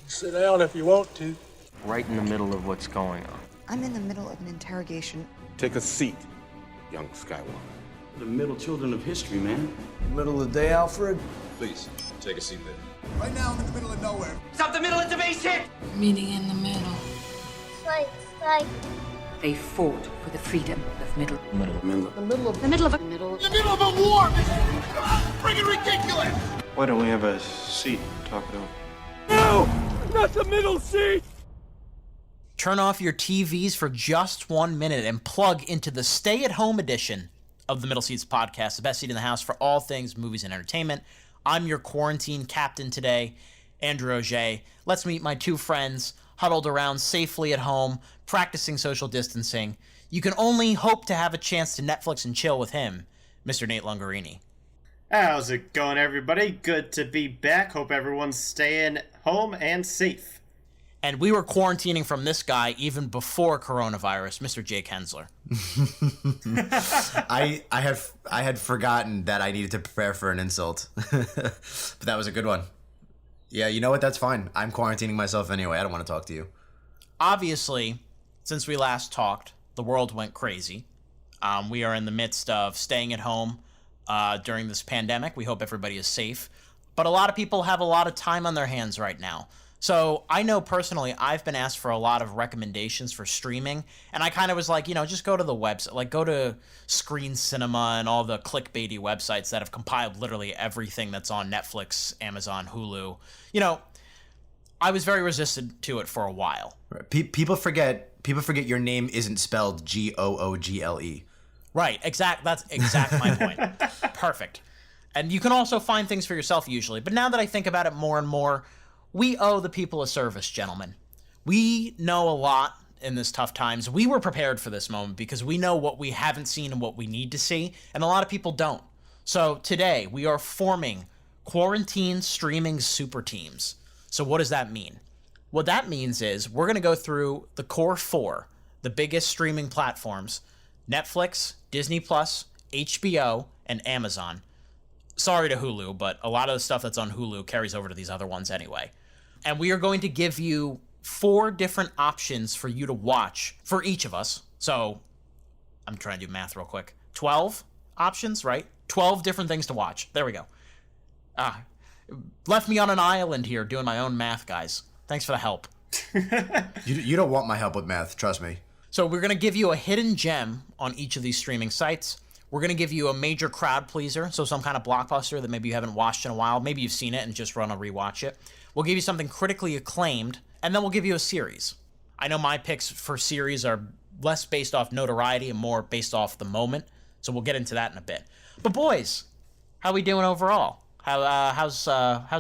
Sit down if you want to. Right in the middle of what's going on. I'm in the middle of an interrogation. Take a seat, young Skywalker. The middle children of history, man. Middle of the day, Alfred. Please, take a seat there. Right now, I'm in the middle of nowhere. Stop the middle, it's a base hit! Meeting in the middle. Slide. They fought for the freedom of middle. The middle of The middle of a the middle of a war! This is freaking ridiculous! Why don't we have a seat and talk it over? No! Not the middle seat! Turn off your TVs for just 1 minute and plug into the stay-at-home edition of the Middle Seats podcast, the best seat in the house for all things movies and entertainment. I'm your quarantine captain today, Andrew Auger. Let's meet my two friends huddled around safely at home, practicing social distancing. You can only hope to have a chance to Netflix and chill with him, Mr. Nate Lungarini. How's it going, everybody? Good to be back. Hope everyone's staying home and safe. And we were quarantining from this guy even before coronavirus, Mr. Jake Hensler. I had forgotten that I needed to prepare for an insult, but that was a good one. Yeah, you know what? That's fine. I'm quarantining myself anyway. I don't want to talk to you. Obviously, since we last talked, the world went crazy. We are in the midst of staying at home during this pandemic. We hope everybody is safe. But a lot of people have a lot of time on their hands right now. So I know personally I've been asked for a lot of recommendations for streaming, and I kind of was like, just go to the website, like go to Screen Cinema and all the clickbaity websites that have compiled literally everything that's on Netflix, Amazon, Hulu. I was very resistant to it for a while. People forget your name isn't spelled Google. Right, that's exactly my point. Perfect. And you can also find things for yourself usually, but now that I think about it more and more, we owe the people a service, gentlemen. We know a lot in this tough times. We were prepared for this moment because we know what we haven't seen and what we need to see, and a lot of people don't. So today, we are forming Quarantine Streaming SuperTeams. So what does that mean? What that means is we're going to go through the core four, the biggest streaming platforms, Netflix, Disney+, HBO, and Amazon. Sorry to Hulu, but a lot of the stuff that's on Hulu carries over to these other ones anyway. And we are going to give you 4 different options for you to watch for each of us. So I'm trying to do math real quick. 12 options, right? 12 different things to watch. There we go. Left me on an island here doing my own math, guys. Thanks for the help. You don't want my help with math, trust me. So we're going to give you a hidden gem on each of these streaming sites. We're going to give you a major crowd pleaser, so some kind of blockbuster that maybe you haven't watched in a while. Maybe you've seen it and just want to rewatch it. We'll give you something critically acclaimed, and then we'll give you a series. I know my picks for series are less based off notoriety and more based off the moment, so we'll get into that in a bit. But boys, how we doing overall? How's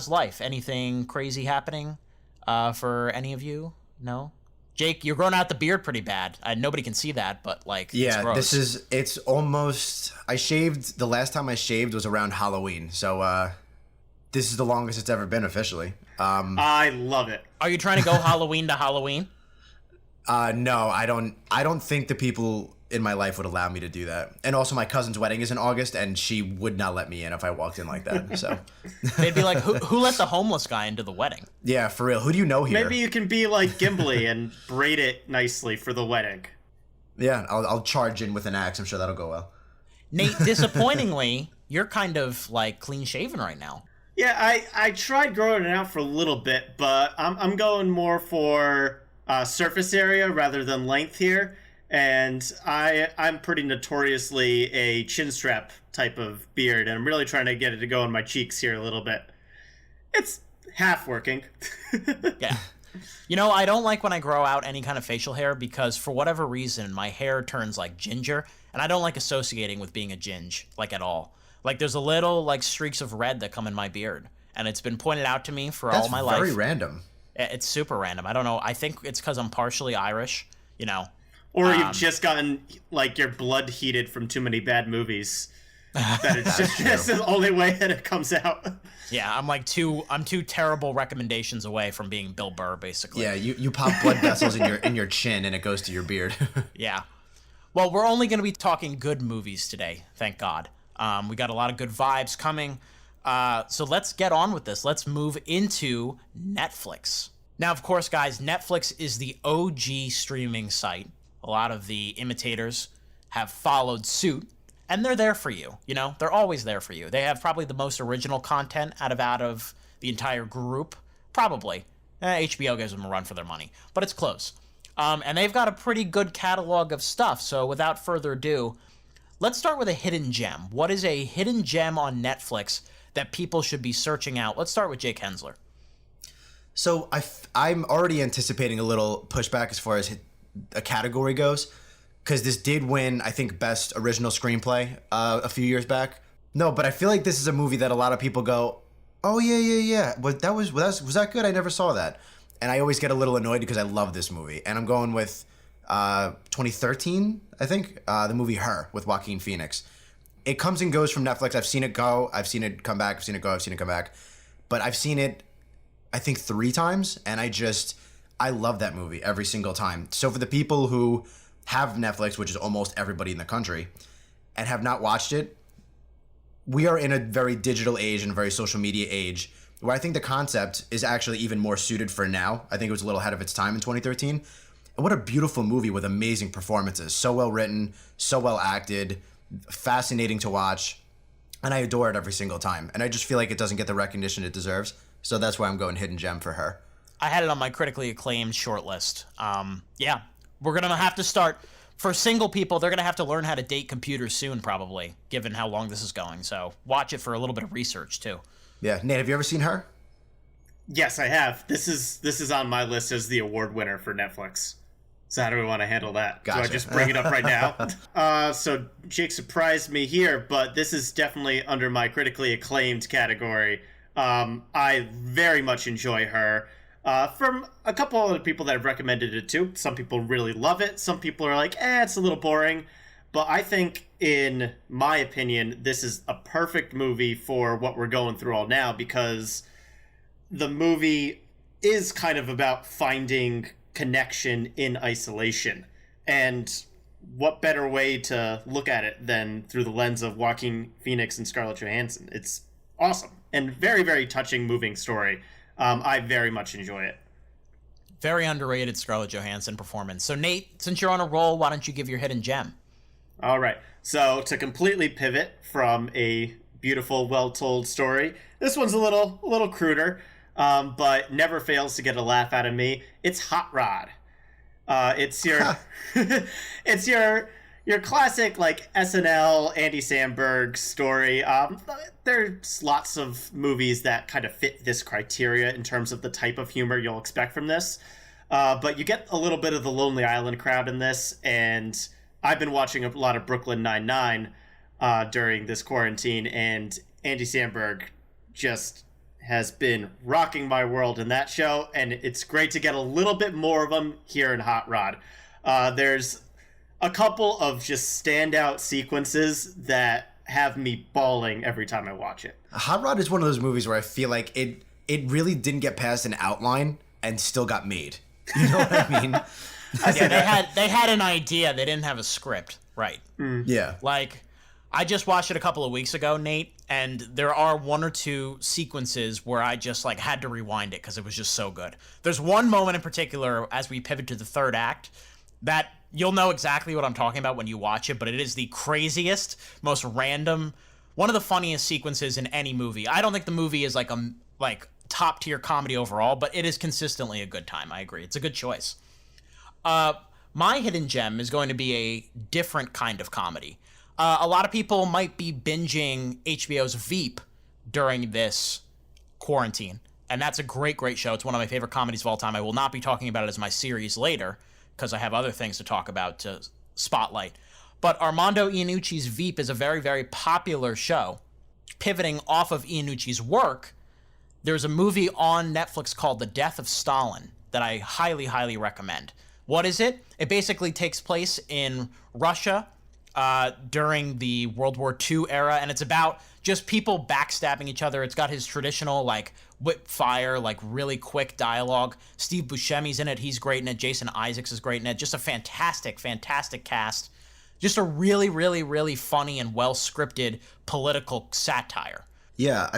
life? Anything crazy happening for any of you? No? Jake, you're growing out the beard pretty bad. Nobody can see that, but yeah, it's gross. It's almost, I shaved, the last time I shaved was around Halloween, so this is the longest it's ever been officially. I love it. Are you trying to go Halloween to Halloween? No, I don't think the people in my life would allow me to do that. And also my cousin's wedding is in August, and she would not let me in if I walked in like that, so. They'd be like, who let the homeless guy into the wedding? Yeah, for real. Who do you know here? Maybe you can be like Gimli and braid it nicely for the wedding. Yeah, I'll charge in with an axe. I'm sure that'll go well. Nate, disappointingly, you're kind of clean shaven right now. Yeah, I tried growing it out for a little bit, but I'm going more for surface area rather than length here. And I'm pretty notoriously a chin strap type of beard, and I'm really trying to get it to go on my cheeks here a little bit. It's half working. Yeah. I don't like when I grow out any kind of facial hair because for whatever reason, my hair turns like ginger, and I don't like associating with being a ginge, at all. There's a little, streaks of red that come in my beard, and it's been pointed out to me for all my life. That's very random. It's super random. I don't know. I think it's because I'm partially Irish, Or you've just gotten, your blood heated from too many bad movies. That it's just this is the only way that it comes out. Yeah, I'm two terrible recommendations away from being Bill Burr, basically. Yeah, you pop blood vessels in your chin and it goes to your beard. Yeah. Well, we're only going to be talking good movies today, thank God. We got a lot of good vibes coming. So let's get on with this. Let's move into Netflix. Now, of course, guys, Netflix is the OG streaming site. A lot of the imitators have followed suit, and they're there for you. You know, they're always there for you. They have probably the most original content out of the entire group. Probably. HBO gives them a run for their money, but it's close. And they've got a pretty good catalog of stuff. So without further ado, let's start with a hidden gem. What is a hidden gem on Netflix that people should be searching out? Let's start with Jake Hensler. So I'm already anticipating a little pushback as far as a category goes, because this did win, I think, Best Original Screenplay a few years back. No, but I feel like this is a movie that a lot of people go, oh, yeah. But was that good? I never saw that. And I always get a little annoyed because I love this movie. And I'm going with 2013, I think, the movie Her with Joaquin Phoenix. It comes and goes from Netflix. I've seen it go. I've seen it come back. I've seen it go. I've seen it come back. But I've seen it, I think, 3 times. And I love that movie every single time. So for the people who have Netflix, which is almost everybody in the country, and have not watched it, we are in a very digital age and a very social media age where I think the concept is actually even more suited for now. I think it was a little ahead of its time in 2013. And what a beautiful movie with amazing performances. So well written, so well acted, fascinating to watch. And I adore it every single time. And I just feel like it doesn't get the recognition it deserves. So that's why I'm going hidden gem for Her. I had it on my critically acclaimed shortlist. Yeah, we're going to have to start. For single people, they're going to have to learn how to date computers soon, probably, given how long this is going. So watch it for a little bit of research, too. Yeah. Nate, have you ever seen Her? Yes, I have. This is on my list as the award winner for Netflix. So how do we want to handle that? Gotcha. Do I just bring it up right now? So Jake surprised me here, but this is definitely under my critically acclaimed category. I very much enjoy Her. From a couple other people that have recommended it too. Some people really love it. Some people are like, it's a little boring. But I think, in my opinion, this is a perfect movie for what we're going through all now, because the movie is kind of about finding connection in isolation. And what better way to look at it than through the lens of Joaquin Phoenix and Scarlett Johansson? It's awesome and very, very touching, moving story. I very much enjoy it. Very underrated Scarlett Johansson performance. So Nate, since you're on a roll, why don't you give your hidden gem? All right. So to completely pivot from a beautiful, well-told story, this one's a little cruder, but never fails to get a laugh out of me. It's Hot Rod. It's your it's your classic like SNL Andy Samberg story. There's lots of movies that kind of fit this criteria in terms of the type of humor you'll expect from this. But you get a little bit of the Lonely Island crowd in this, and I've been watching a lot of Brooklyn Nine-Nine during this quarantine, and Andy Samberg just has been rocking my world in that show, and it's great to get a little bit more of him here in Hot Rod. There's a couple of just standout sequences that have me bawling every time I watch it. Hot Rod is one of those movies where I feel like it really didn't get past an outline and still got made. You know what I mean? Yeah, they had an idea. They didn't have a script, right? Yeah. Like, I just watched it a couple of weeks ago, Nate, and there are 1 or 2 sequences where I just like had to rewind it because it was just so good. There's one moment in particular as we pivot to the third act that you'll know exactly what I'm talking about when you watch it, but it is the craziest, most random, one of the funniest sequences in any movie. I don't think the movie is like top tier comedy overall, but it is consistently a good time. I agree. It's a good choice. My hidden gem is going to be a different kind of comedy. A lot of people might be binging HBO's Veep during this quarantine, and that's a great, great show. It's one of my favorite comedies of all time. I will not be talking about it as my series later because I have other things to talk about to spotlight. But Armando Iannucci's Veep is a very, very popular show. Pivoting off of Iannucci's work, there's a movie on Netflix called The Death of Stalin that I highly, highly recommend. What is it? It basically takes place in Russia during the World War II era, and it's about just people backstabbing each other. It's got his traditional, like, whip fire, like, really quick dialogue. Steve Buscemi's in it. He's great in it. Jason Isaacs is great in it. Just a fantastic, fantastic cast. Just a really, really, really funny and well-scripted political satire. Yeah,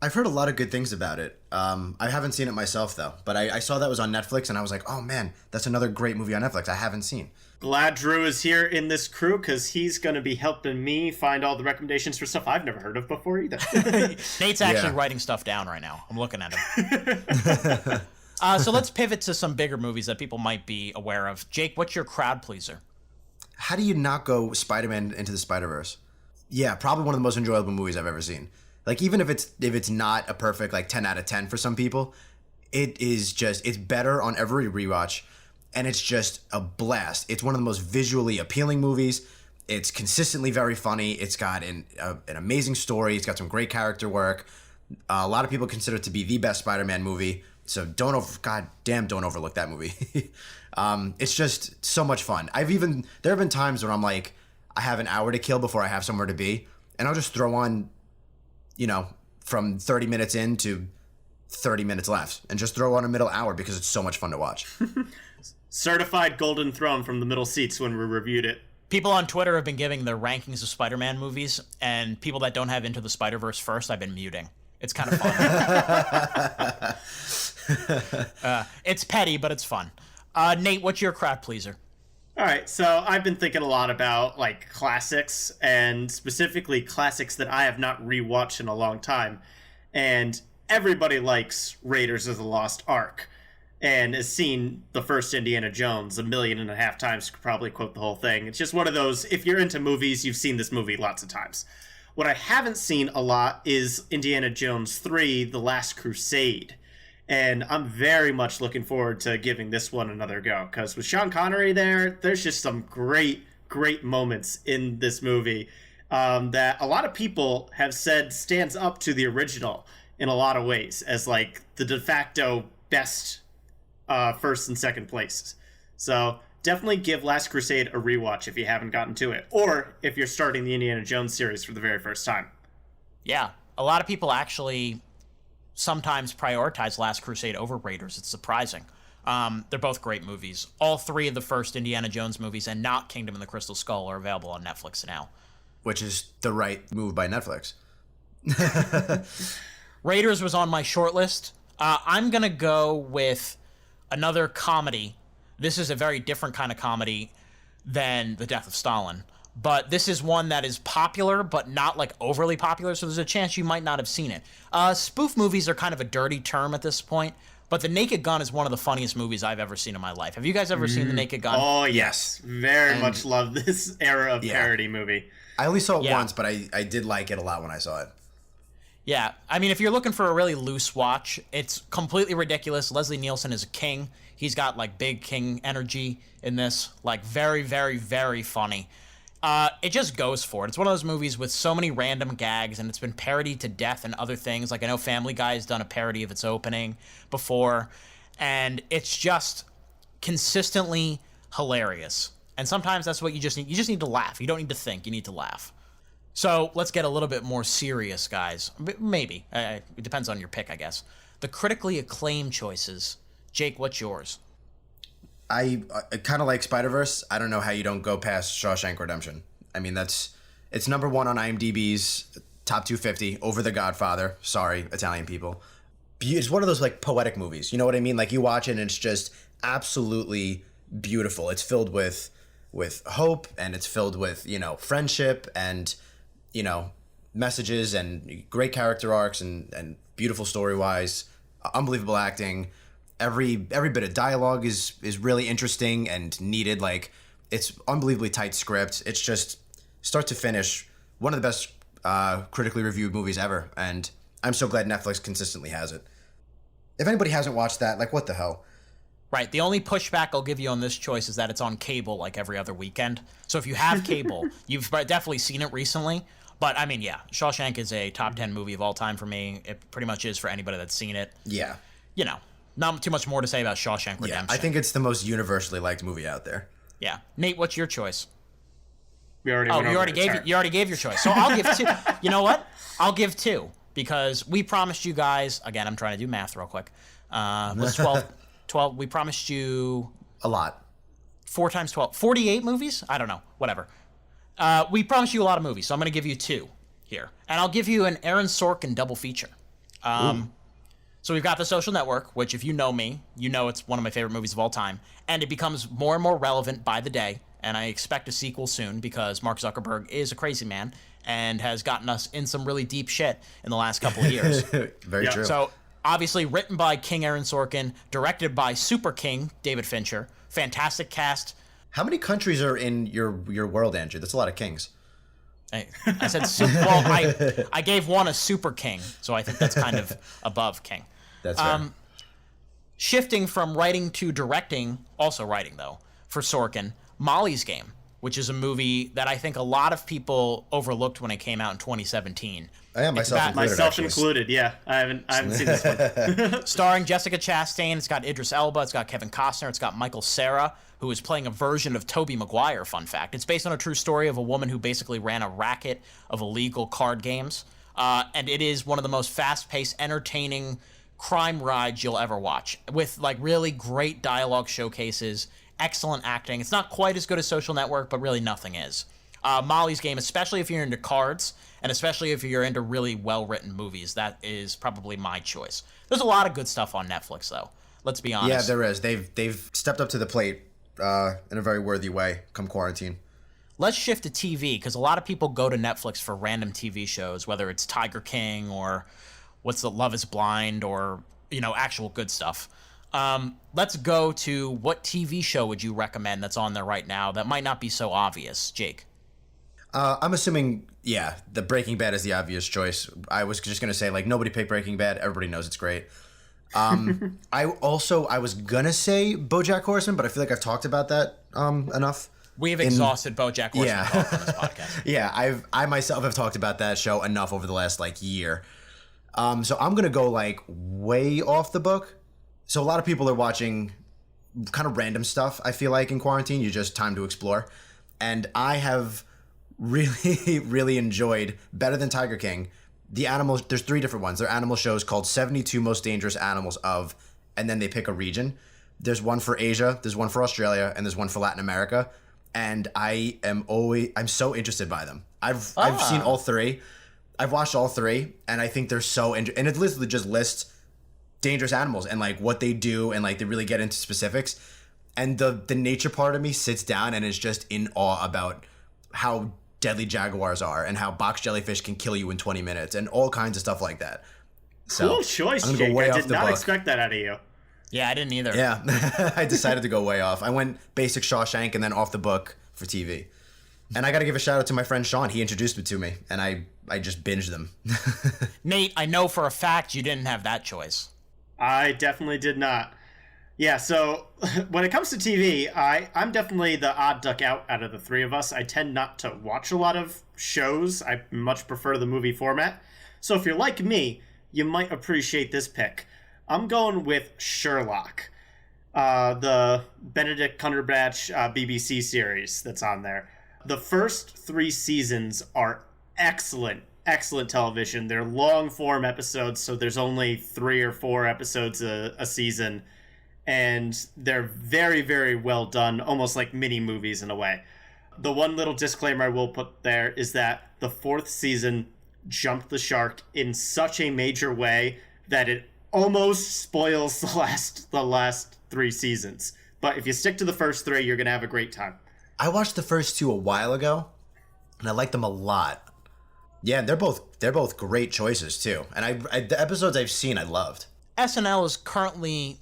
I've heard a lot of good things about it. I haven't seen it myself, though. But I saw that was on Netflix, and I was like, oh, man, that's another great movie on Netflix I haven't seen. Glad Drew is here in this crew, because he's going to be helping me find all the recommendations for stuff I've never heard of before either. Nate's actually writing stuff down right now. I'm looking at him. So let's pivot to some bigger movies that people might be aware of. Jake, what's your crowd pleaser? How do you not go Spider-Man Into the Spider-Verse? Yeah, probably one of the most enjoyable movies I've ever seen. Like, even if it's not a perfect, like, 10 out of 10 for some people, it's better on every rewatch, and it's just a blast. It's one of the most visually appealing movies. It's consistently very funny. It's got an amazing story. It's got some great character work. A lot of people consider it to be the best Spider-Man movie, so don't overlook that movie. It's just so much fun. There have been times where I'm like, I have an hour to kill before I have somewhere to be, and I'll just throw on, from 30 minutes in to 30 minutes left, and just throw on a middle hour because it's so much fun to watch. Certified golden throne from the middle seats when we reviewed it. People on Twitter have been giving their rankings of Spider-Man movies, and people that don't have Into the Spider-Verse first, I've been muting. It's kind of fun. It's petty, but it's fun. Nate, what's your crowd pleaser? All right, so I've been thinking a lot about, like, classics, and specifically classics that I have not rewatched in a long time. And everybody likes Raiders of the Lost Ark, and has seen the first Indiana Jones 1.5 million times, could probably quote the whole thing. It's just one of those, if you're into movies, you've seen this movie lots of times. What I haven't seen a lot is Indiana Jones 3, The Last Crusade. And I'm very much looking forward to giving this one another go, because with Sean Connery there's just some great moments in this movie that a lot of people have said stands up to the original in a lot of ways as, like, the de facto best first and second places. So definitely give Last Crusade a rewatch if you haven't gotten to it, or if you're starting the Indiana Jones series for the very first time. Yeah, a lot of people actually sometimes prioritize Last Crusade over Raiders. It's surprising. They're both great movies. All three of the first Indiana Jones movies and not Kingdom of the Crystal Skull are available on Netflix now. Which is the right move by Netflix. Raiders was on my short list. I'm going to go with another comedy. This is a very different kind of comedy than The Death of Stalin. But this is one that is popular, but not, like, overly popular, so there's a chance you might not have seen it. Spoof movies are kind of a dirty term at this point, but The Naked Gun is one of the funniest movies I've ever seen in my life. Have you guys ever seen The Naked Gun? Oh, yes. Very much love this era of parody movie. I only saw it once, but I did like it a lot when I saw it. Yeah, I mean, if you're looking for a really loose watch, it's completely ridiculous. Leslie Nielsen is a king. He's got, like, big king energy in this. Like, very, very, very funny. It just goes for it. It's one of those movies with so many random gags, and it's been parodied to death and other things. Like, I know Family Guy has done a parody of its opening before, and it's just consistently hilarious. And sometimes that's what you just need. You just need to laugh. You don't need to think. You need to laugh. So let's get a little bit more serious, guys. Maybe. It depends on your pick, I guess. The critically acclaimed choices. Jake, what's yours? I kind of like Spider-Verse. I don't know how you don't go past Shawshank Redemption. I mean, it's number one on IMDb's top 250 over The Godfather. Sorry, Italian people. It's one of those, like, poetic movies. You know what I mean? Like, you watch it and it's just absolutely beautiful. It's filled with hope, and it's filled with, friendship and, messages and great character arcs and beautiful story-wise, unbelievable acting. Every bit of dialogue is really interesting and needed. Like, it's unbelievably tight script. It's just start to finish one of the best critically reviewed movies ever, and I'm so glad Netflix consistently has it. If anybody hasn't watched that, like, what the hell? Right. The only pushback I'll give you on this choice is that it's on cable like every other weekend. So if you have cable, you've definitely seen it recently. But, I mean, yeah, Shawshank is a top 10 movie of all time for me. It pretty much is for anybody that's seen it. Yeah. Not too much more to say about Shawshank Redemption. Yeah, I think it's the most universally liked movie out there. Yeah. Nate, what's your choice? You already gave your choice. So I'll give two. You know what? I'll give two, because we promised you guys, again, I'm trying to do math real quick. Was 12. We promised you a lot. 4 times 12. 48 movies? I don't know. Whatever. We promised you a lot of movies, so I'm going to give you two here. And I'll give you an Aaron Sorkin double feature. So we've got The Social Network, which if you know me, you know it's one of my favorite movies of all time. And it becomes more and more relevant by the day. And I expect a sequel soon because Mark Zuckerberg is a crazy man and has gotten us in some really deep shit in the last couple of years. Very true. So obviously written by King Aaron Sorkin, directed by Super King David Fincher. Fantastic cast. How many countries are in your world, Andrew? That's a lot of kings. I said super. Well, I gave one a Super King, so I think that's kind of above King. That's fair. Shifting from writing to directing, also writing though, for Sorkin, Molly's Game, which is a movie that I think a lot of people overlooked when it came out in 2017. I am myself included. Yeah, I haven't seen this one. Starring Jessica Chastain, it's got Idris Elba, it's got Kevin Costner, it's got Michael Cera, who is playing a version of Tobey Maguire. Fun fact: it's based on a true story of a woman who basically ran a racket of illegal card games, and it is one of the most fast-paced, entertaining crime rides you'll ever watch, with like really great dialogue showcases, excellent acting. It's not quite as good as Social Network, but really nothing is. Molly's Game, especially if you're into cards, and especially if you're into really well-written movies, that is probably my choice. There's a lot of good stuff on Netflix, though. Let's be honest. Yeah, there is. They've stepped up to the plate in a very worthy way come quarantine. Let's shift to TV, because a lot of people go to Netflix for random TV shows, whether it's Tiger King or what's the Love is Blind or, actual good stuff. Let's go to what TV show would you recommend that's on there right now that might not be so obvious, Jake? I'm assuming, the Breaking Bad is the obvious choice. I was just going to say, nobody picked Breaking Bad. Everybody knows it's great. I was going to say BoJack Horseman, but I feel like I've talked about that enough. We have exhausted BoJack Horseman talk on this podcast. Yeah, I myself have talked about that show enough over the last, year. So I'm going to go, way off the book. So a lot of people are watching kind of random stuff, I feel like, in quarantine. You just time to explore. And I have really, really enjoyed, better than Tiger King, the animals. There's 3 different ones. They're animal shows called 72 Most Dangerous Animals of, and then they pick a region. There's one for Asia, there's one for Australia, and there's one for Latin America. And I'm so interested by them. I've seen all 3. I've watched all 3, and I think they're so and it literally just lists dangerous animals and what they do, and they really get into specifics. And the nature part of me sits down and is just in awe about how deadly jaguars are and how box jellyfish can kill you in 20 minutes and all kinds of stuff like that. So cool choice, I'm Jake. go way I off did the not book. expect that out of you. Yeah, I didn't either. Yeah, I decided to go way off. I went basic Shawshank and then off the book for TV. And I got to give a shout out to my friend Sean. He introduced it to me, and I just binged them. Nate, I know for a fact you didn't have that choice. I definitely did not. Yeah, so when it comes to TV, I'm definitely the odd duck out of the 3 of us. I tend not to watch a lot of shows. I much prefer the movie format. So if you're like me, you might appreciate this pick. I'm going with Sherlock, the Benedict Cumberbatch BBC series that's on there. The first 3 seasons are excellent television. They're long-form episodes, so there's only 3 or 4 episodes a season. And they're very, very well done, almost like mini movies in a way. The one little disclaimer I will put there is that the 4th season jumped the shark in such a major way that it almost spoils the last 3 seasons. But if you stick to the first 3, you're going to have a great time. I watched the first 2 a while ago, and I liked them a lot. Yeah, they're both great choices too. And the episodes I've seen, I loved. SNL is currently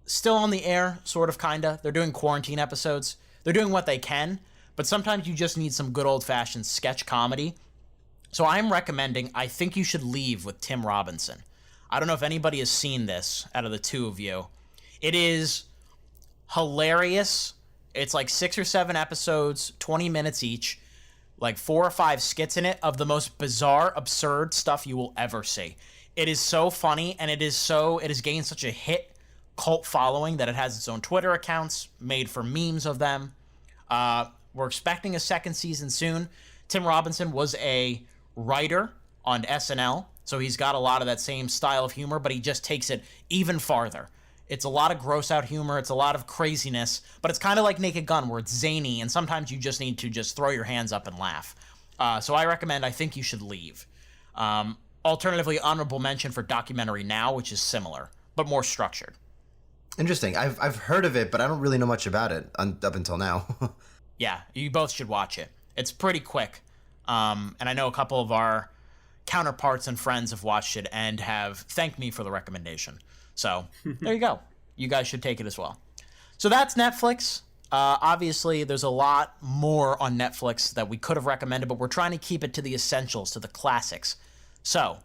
still on the air, sort of, kinda. They're doing quarantine episodes. They're doing what they can, but sometimes you just need some good old-fashioned sketch comedy. So I'm recommending I Think You Should Leave with Tim Robinson. I don't know if anybody has seen this out of the 2 of you. It is hilarious. It's 6 or 7 episodes, 20 minutes each, 4 or 5 skits in it of the most bizarre, absurd stuff you will ever see. It is so funny, and it has gained such a hit cult following that it has its own Twitter accounts made for memes of them. We're expecting a 2nd season soon. Tim Robinson was a writer on SNL, so he's got a lot of that same style of humor, but he just takes it even farther. It's a lot of gross out humor, it's a lot of craziness, but it's kind of like Naked Gun, where it's zany, and sometimes you just need to just throw your hands up and laugh. So I recommend I Think You Should Leave. Alternatively, honorable mention for Documentary Now, which is similar, but more structured. Interesting. I've heard of it, but I don't really know much about it up until now. Yeah, you both should watch it. It's pretty quick. And I know a couple of our counterparts and friends have watched it and have thanked me for the recommendation. So there you go. You guys should take it as well. So that's Netflix. Obviously, there's a lot more on Netflix that we could have recommended, but we're trying to keep it to the essentials, to the classics. So,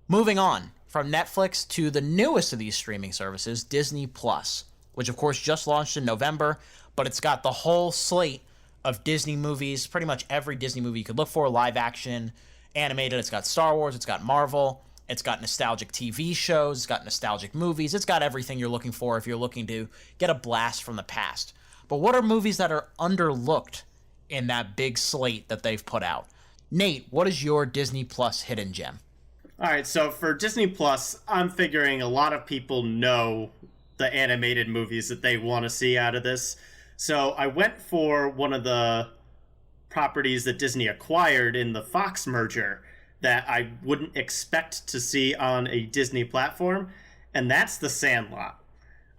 moving on from Netflix to the newest of these streaming services, Disney Plus, which of course just launched in November, but it's got the whole slate of Disney movies, pretty much every Disney movie you could look for, live action, animated. It's got Star Wars, it's got Marvel, it's got nostalgic TV shows, it's got nostalgic movies, it's got everything you're looking for if you're looking to get a blast from the past. But what are movies that are underlooked in that big slate that they've put out? Nate, what is your Disney Plus hidden gem? All right, so for Disney Plus, I'm figuring a lot of people know the animated movies that they want to see out of this. So I went for one of the properties that Disney acquired in the Fox merger that I wouldn't expect to see on a Disney platform, and that's The Sandlot.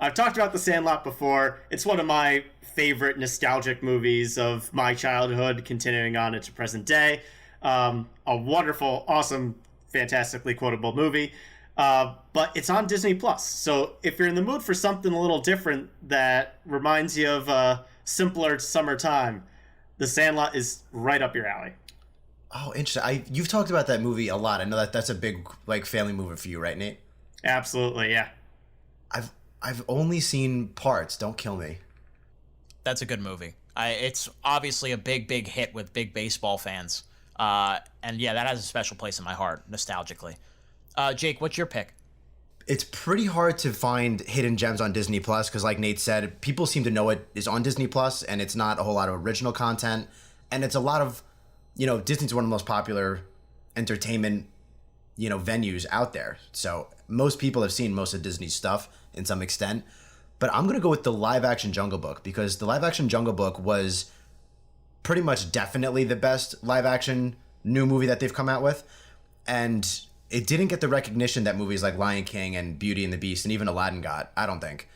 I've talked about The Sandlot before. It's one of my favorite nostalgic movies of my childhood, continuing on into present day. A wonderful, awesome, fantastically quotable movie. But it's on Disney Plus. So if you're in the mood for something a little different that reminds you of a simpler summertime, The Sandlot is right up your alley. Oh, interesting. You've talked about that movie a lot. I know that's a big family movie for you, right, Nate? Absolutely, yeah. I've only seen parts. Don't kill me. That's a good movie. It's obviously a big hit with big baseball fans. And yeah, that has a special place in my heart, nostalgically. Jake, what's your pick? It's pretty hard to find hidden gems on Disney Plus because, like Nate said, people seem to know it is on Disney Plus, and it's not a whole lot of original content. And it's a lot of, Disney's one of the most popular entertainment, venues out there. So most people have seen most of Disney's stuff in some extent. But I'm going to go with the live-action Jungle Book because the live-action Jungle Book was pretty much definitely the best live-action new movie that they've come out with. And it didn't get the recognition that movies like Lion King and Beauty and the Beast and even Aladdin got, I don't think.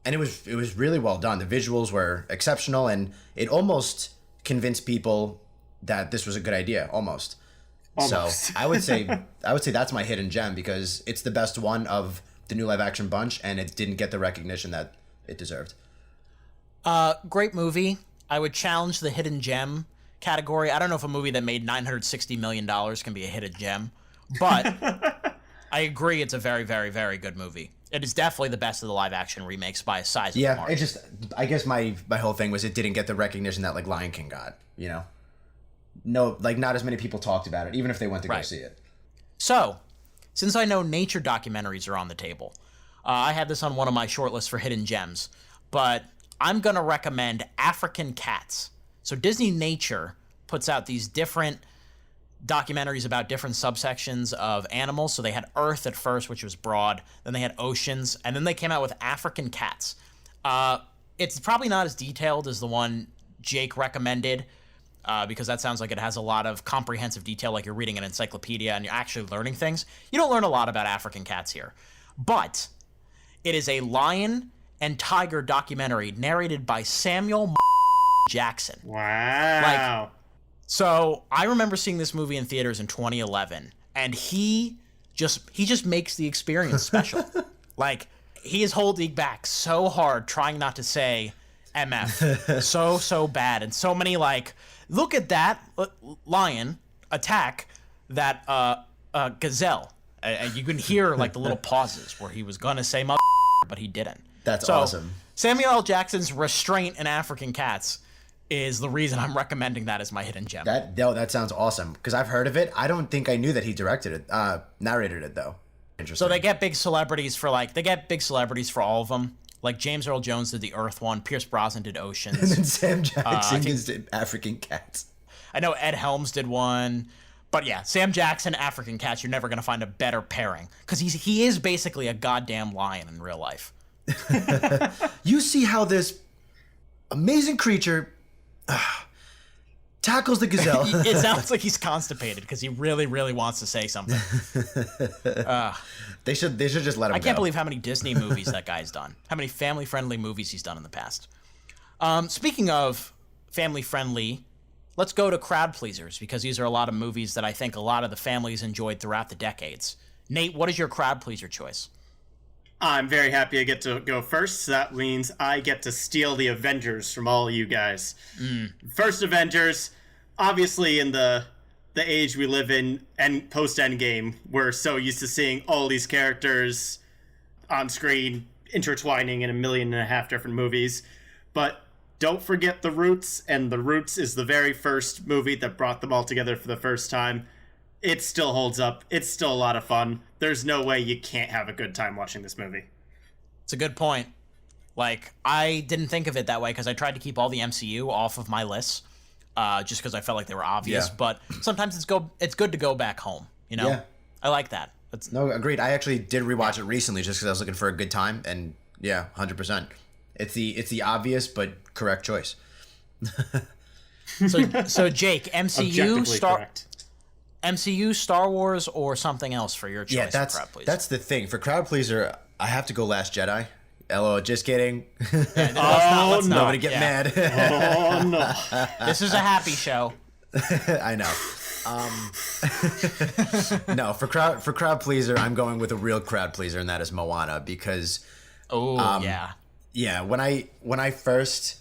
And it was really well done. The visuals were exceptional, and it almost convinced people that this was a good idea, almost. So I would say that's my hidden gem because it's the best one of the new live action bunch, and it didn't get the recognition that it deserved. Great movie. I would challenge the hidden gem category. I don't know if a movie that made $960 million can be a hidden gem, but I agree it's a very, very, very good movie. It is definitely the best of the live action remakes by a sizable margin. I guess my whole thing was it didn't get the recognition that like Lion King got, No, like not as many people talked about it, even if they went to go see it. So, since I know nature documentaries are on the table, I had this on one of my shortlists for hidden gems, but I'm going to recommend African Cats. So Disney Nature puts out these different documentaries about different subsections of animals. So they had Earth at first, which was broad, then they had oceans, and then they came out with African Cats. It's probably not as detailed as the one Jake recommended, because that sounds like it has a lot of comprehensive detail, like you're reading an encyclopedia and you're actually learning things. You don't learn a lot about African cats here. But it is a lion and tiger documentary narrated by Samuel Jackson. Wow. So I remember seeing this movie in theaters in 2011, and he just makes the experience special. He is holding back so hard, trying not to say MF so bad, and so many look at that lion attack that gazelle, and you can hear the little pauses where he was gonna say but he didn't. That's awesome. Samuel L. Jackson's restraint in African Cats is the reason I'm recommending that as my hidden gem. That sounds awesome because I've heard of it. I don't think I knew that he directed it, narrated it though. Interesting. So they get big celebrities for all of them. Like James Earl Jones did the Earth one, Pierce Brosnan did Oceans, and then Sam Jackson did African Cats. I know Ed Helms did one, but yeah, Sam Jackson, African Cats. You're never gonna find a better pairing because he is basically a goddamn lion in real life. You see how this amazing creature tackles the gazelle. It sounds like he's constipated because he really, really wants to say something. They should just let him go. I can't believe how many Disney movies that guy's done. How many family-friendly movies he's done in the past. Speaking of family-friendly, let's go to crowd pleasers, because these are a lot of movies that I think a lot of the families enjoyed throughout the decades. Nate, what is your crowd pleaser choice? I'm very happy I get to go first. So that means I get to steal the Avengers from all you guys. First Avengers, obviously in the age we live in and post-Endgame, we're so used to seeing all these characters on screen intertwining in 1.5 million different movies. But don't forget The Roots, and The Roots is the very first movie that brought them all together for the first time. It still holds up. It's still a lot of fun. There's no way you can't have a good time watching this movie. It's a good point. Like, I didn't think of it that way because I tried to keep all the MCU off of my lists, just because I felt like they were obvious. Yeah. But sometimes it's good to go back home, you know? Yeah. I like that. No, agreed. I actually did rewatch it recently just because I was looking for a good time, and yeah, 100%. It's the obvious but correct choice. So Jake, Objectively correct. MCU, Star Wars, or something else for your choice? Yeah, for crowd pleaser? that's the thing. For crowd pleaser, I have to go Last Jedi. LOL, just kidding. Let's not. Nobody get mad. Oh, no. This is a happy show. I know. No, for crowd pleaser, I'm going with a real crowd pleaser, and that is Moana, because yeah, when I first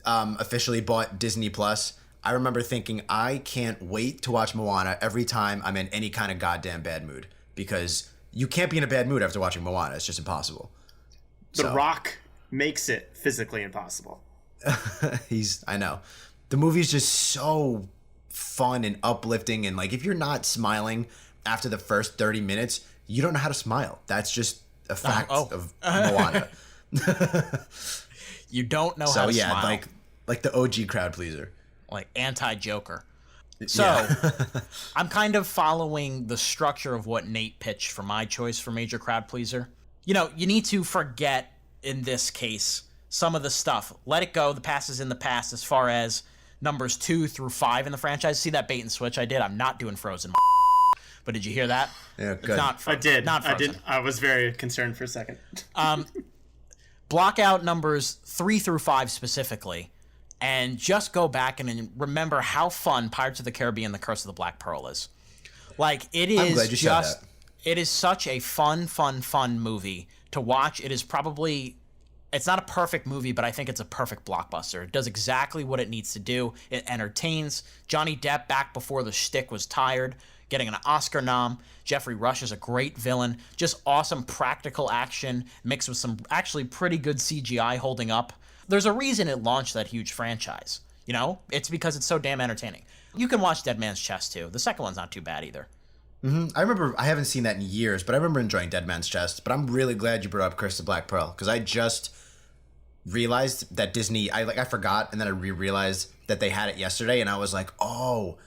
officially bought Disney Plus, I remember thinking I can't wait to watch Moana every time I'm in any kind of goddamn bad mood, because you can't be in a bad mood after watching Moana. It's just impossible. The Rock makes it physically impossible. I know. The movie's just so fun and uplifting, and like if you're not smiling after the first 30 minutes, you don't know how to smile. That's just a fact of Moana. You don't know how to smile. So yeah, like the OG crowd pleaser. Like anti-Joker. So, I'm kind of following the structure of what Nate pitched for my choice for major crowd pleaser. You know, you need to forget, in this case, some of the stuff. Let it go. The past is in the past as far as numbers 2 through 5 in the franchise. See that bait and switch I did? I'm not doing Frozen. But did you hear that? Yeah, good. It's not I did. Not Frozen. I did. I was very concerned for a second. Block out numbers 3 through 5 specifically, and just go back and remember how fun Pirates of the Caribbean: The Curse of the Black Pearl is. Like, it is I'm glad you said that. It is such a fun movie to watch. It is probably, it's not a perfect movie, but I think it's a perfect blockbuster. It does exactly what it needs to do. It entertains. Johnny Depp, back before the shtick was tired, getting an Oscar nom. Jeffrey Rush is a great villain. Just awesome practical action mixed with some actually pretty good CGI holding up. There's a reason it launched that huge franchise. You know? It's because it's so damn entertaining. You can watch Dead Man's Chest too. The second one's not too bad either. I remember, I haven't seen that in years, but I remember enjoying Dead Man's Chest. But I'm really glad you brought up Curse of the Black Pearl, because I just realized that Disney, I forgot, and then I realized that they had it yesterday, and I was like, oh,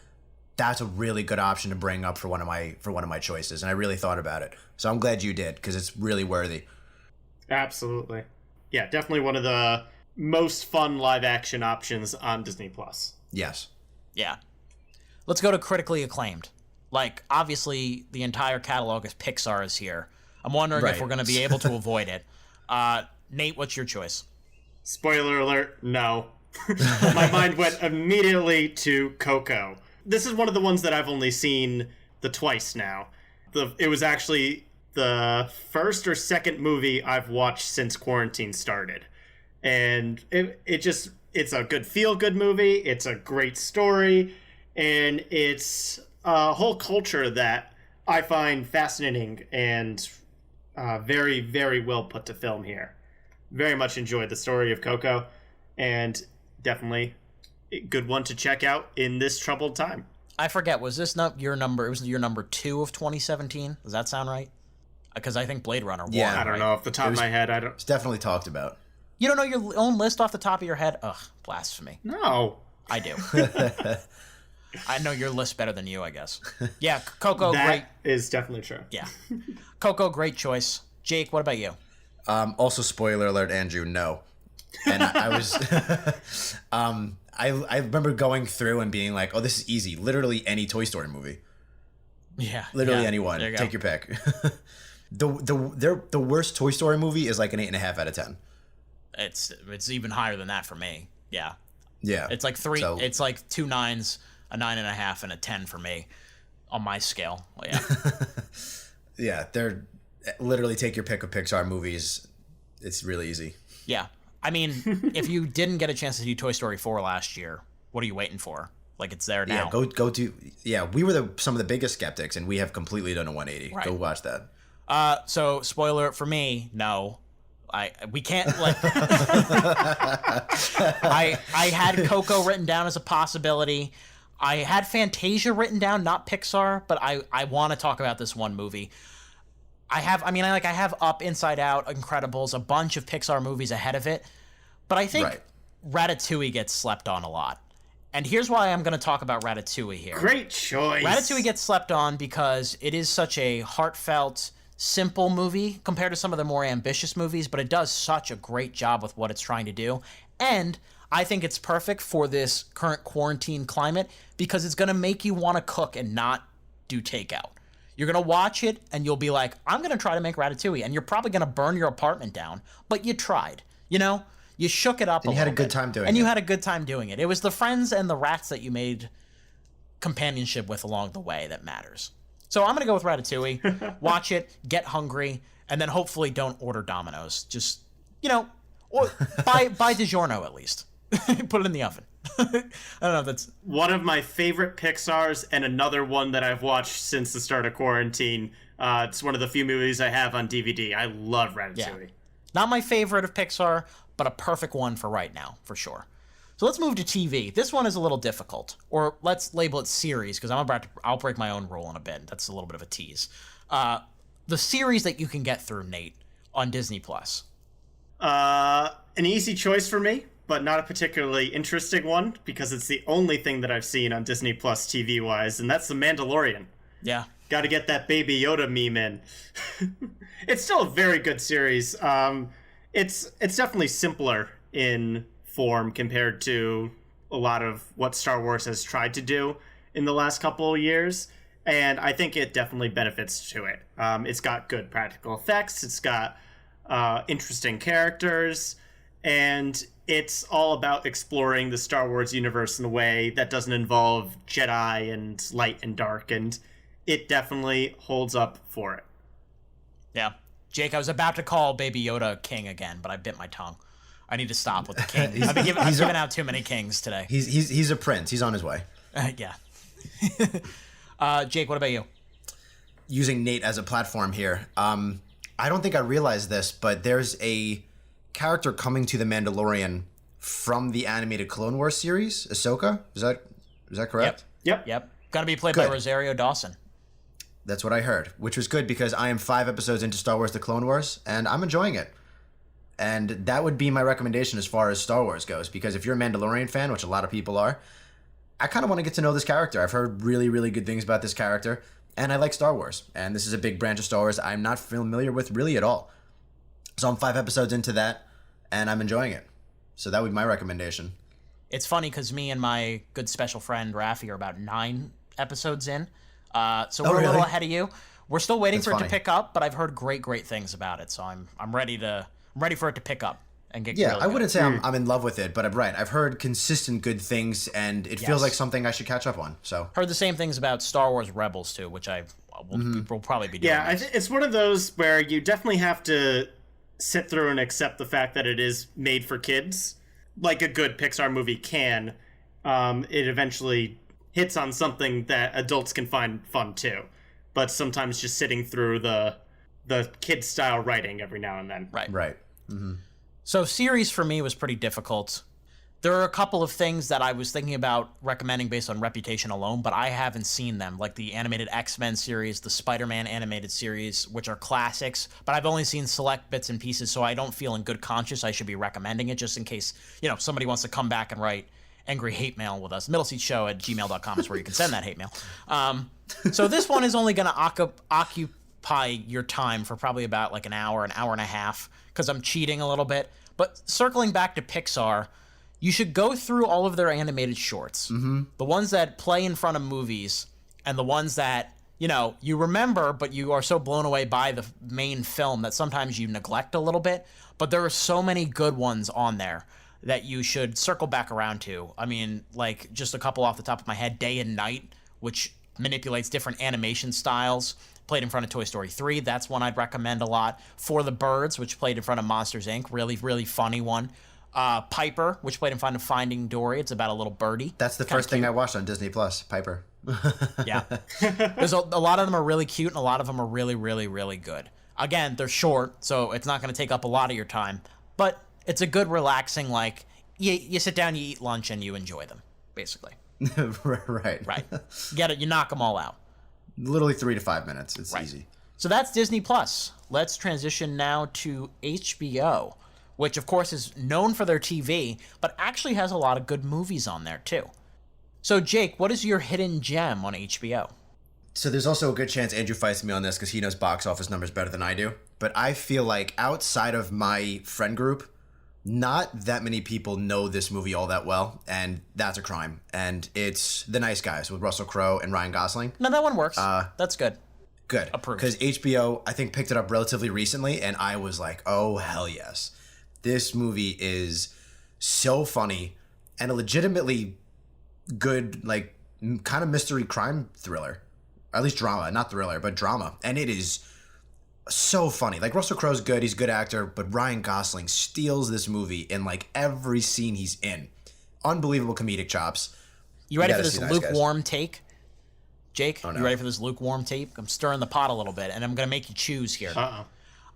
that's a really good option to bring up for one of my choices, and I really thought about it. So I'm glad you did, because it's really worthy. Absolutely. Yeah, definitely one of the most fun live action options on Disney Plus. Yes. Yeah. Let's go to critically acclaimed. Like, obviously, the entire catalog of Pixar is here. I'm wondering if we're going to be able to avoid it. Nate, what's your choice? Spoiler alert, no. My mind went immediately to Coco. This is one of the ones that I've only seen the twice now. It was actually the first or second movie I've watched since quarantine started. And it's a good feel-good movie. It's a great story. And it's a whole culture that I find fascinating and very, very well put to film here. Very much enjoyed the story of Coco, and definitely a good one to check out in this troubled time. I forget, was this not your number? It was your number 2 of 2017? Does that sound right? Because I think Blade Runner won. Yeah, I don't know off the top of my head. I don't. It's definitely talked about. You don't know your own list off the top of your head? Ugh, blasphemy. No. I do. I know your list better than you, I guess. Yeah, Coco, that great. is definitely true. Yeah. Coco, great choice. Jake, what about you? Also, spoiler alert, Andrew, no. And I was, I remember going through and being like, oh, this is easy. Literally any Toy Story movie. Yeah. Literally yeah. anyone. There you Take go. your pick. The worst Toy Story movie is like an 8.5 out of 10. It's even higher than that for me. Yeah. Yeah. It's like it's like 2 9s, a 9.5, and a 10 for me on my scale. Well, yeah. Yeah, they're literally take your pick of Pixar movies. It's really easy. Yeah. I mean, if you didn't get a chance to do Toy Story 4 last year, what are you waiting for? Like, it's there now. Yeah, go to. Yeah, we were some of the biggest skeptics, and we have completely done a 180. Right. Go watch that. So spoiler for me, no. We can't like I had Coco written down as a possibility. I had Fantasia written down, not Pixar, but I want to talk about this one movie. I have Up, Inside Out, Incredibles, a bunch of Pixar movies ahead of it. But I think Ratatouille gets slept on a lot. And here's why I'm going to talk about Ratatouille here. Great choice. Ratatouille gets slept on because it is such a heartfelt, simple movie compared to some of the more ambitious movies, but it does such a great job with what it's trying to do. And I think it's perfect for this current quarantine climate because it's going to make you want to cook and not do takeout. You're going to watch it and you'll be like, I'm going to try to make Ratatouille. And you're probably going to burn your apartment down, but you tried, you know? You shook it up and a you had a little good bit. time doing it. And you had a good time doing it. It was the friends and the rats that you made companionship with along the way that matters. So I'm going to go with Ratatouille. Watch it, get hungry, and then hopefully don't order Domino's. Just, or buy DiGiorno at least. Put it in the oven. I don't know if that's... One of my favorite Pixars and another one that I've watched since the start of quarantine. It's one of the few movies I have on DVD. I love Ratatouille. Yeah. Not my favorite of Pixar, but a perfect one for right now, for sure. So let's move to TV. This one is a little difficult, or let's label it series, because I'll break my own rule in a bit. That's a little bit of a tease. The series that you can get through, Nate, on Disney+. An easy choice for me, but not a particularly interesting one, because it's the only thing that I've seen on Disney Plus TV-wise, and that's The Mandalorian. Yeah. Got to get that Baby Yoda meme in. It's still a very good series. It's definitely simpler in form compared to a lot of what Star Wars has tried to do in the last couple of years, and I think it definitely benefits to it. It's got good practical effects, it's got interesting characters, and it's all about exploring the Star Wars universe in a way that doesn't involve Jedi and light and dark, and it definitely holds up for it. Yeah. Jake, I was about to call Baby Yoda king again, but I bit my tongue. I need to stop with the king. I've given out too many kings today. He's a prince. He's on his way. Yeah. Jake, what about you? Using Nate as a platform here. I don't think I realized this, but there's a character coming to The Mandalorian from the animated Clone Wars series, Ahsoka. Is that correct? Yep. Gonna be played by Rosario Dawson. That's what I heard, which was good because I am 5 episodes into Star Wars The Clone Wars, and I'm enjoying it. And that would be my recommendation as far as Star Wars goes, because if you're a Mandalorian fan, which a lot of people are, I kind of want to get to know this character. I've heard really, really good things about this character, and I like Star Wars. And this is a big branch of Star Wars I'm not familiar with really at all. So I'm 5 episodes into that, and I'm enjoying it. So that would be my recommendation. It's funny because me and my good special friend Rafi are about 9 episodes in. So we're a little ahead of you. We're still waiting for it to pick up, but I've heard great things about it. So I'm ready for it to pick up and get. Yeah, really I wouldn't good. say I'm in love with it, but I'm right. I've heard consistent good things, and it feels like something I should catch up on. So heard the same things about Star Wars Rebels too, which will probably be doing. Yeah, it's one of those where you definitely have to sit through and accept the fact that it is made for kids, like a good Pixar movie can. It eventually hits on something that adults can find fun too, but sometimes just sitting through the kid style writing every now and then. Right. Mm-hmm. So series for me was pretty difficult. There are a couple of things that I was thinking about recommending based on reputation alone, but I haven't seen them, like the animated X-Men series, the Spider-Man animated series, which are classics, but I've only seen select bits and pieces, so I don't feel in good conscience I should be recommending it just in case, somebody wants to come back and write angry hate mail with us. middleseatshow@gmail.com is where you can send that hate mail. So this one is only going to occupy your time for probably about like an hour and a half, because I'm cheating a little bit. But circling back to Pixar, You should go through all of their animated shorts. Mm-hmm. The ones that play in front of movies and the ones that, you remember, but you are so blown away by the main film that sometimes you neglect a little bit. But there are so many good ones on there that you should circle back around to. I mean, like, just a couple off the top of my head. Day and Night, which manipulates different animation styles, played in front of Toy Story 3. That's one I'd recommend a lot. For the Birds, which played in front of Monsters, Inc. Really, really funny one. Piper, which played in front of Finding Dory. It's about a little birdie. That's the first thing I watched on Disney Plus, Piper. Yeah. There's a lot of them are really cute, and a lot of them are really, really, really good. Again, they're short, so it's not going to take up a lot of your time. But it's a good, relaxing, like, you sit down, you eat lunch, and you enjoy them, basically. Right. Right. Get it. You knock them all out. Literally 3 to 5 minutes. It's easy. So that's Disney Plus. Let's transition now to HBO, which, of course, is known for their TV, but actually has a lot of good movies on there, too. So, Jake, what is your hidden gem on HBO? So there's also a good chance Andrew fights me on this because he knows box office numbers better than I do. But I feel like outside of my friend group, not that many people know this movie all that well, and that's a crime. And it's The Nice Guys with Russell Crowe and Ryan Gosling. No, that one works. That's good. Good. Approved. Because HBO, I think, picked it up relatively recently, and I was like, oh, hell yes. This movie is so funny and a legitimately good, like, kind of mystery crime thriller. Or at least drama, not thriller, but drama. And it is so funny. Like, Russell Crowe's good, he's a good actor, but Ryan Gosling steals this movie in, like, every scene he's in. Unbelievable comedic chops. You ready for this Nice lukewarm Guys. take? Jake, Oh, no. You ready for this lukewarm take? I'm stirring the pot a little bit, and I'm going to make you choose here. Uh-oh.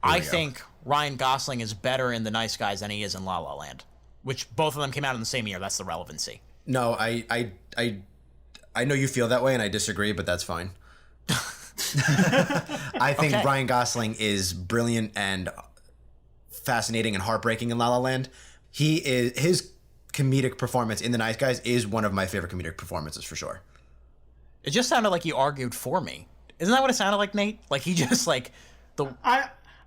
I think Ryan Gosling is better in The Nice Guys than he is in La La Land, which both of them came out in the same year. That's the relevancy. No, I know you feel that way, and I disagree, but that's fine. I think Okay. Ryan Gosling is brilliant and fascinating and heartbreaking in La La Land. His comedic performance in The Nice Guys is one of my favorite comedic performances for sure. It just sounded like you argued for me. Isn't that what it sounded like, Nate? Like he just like the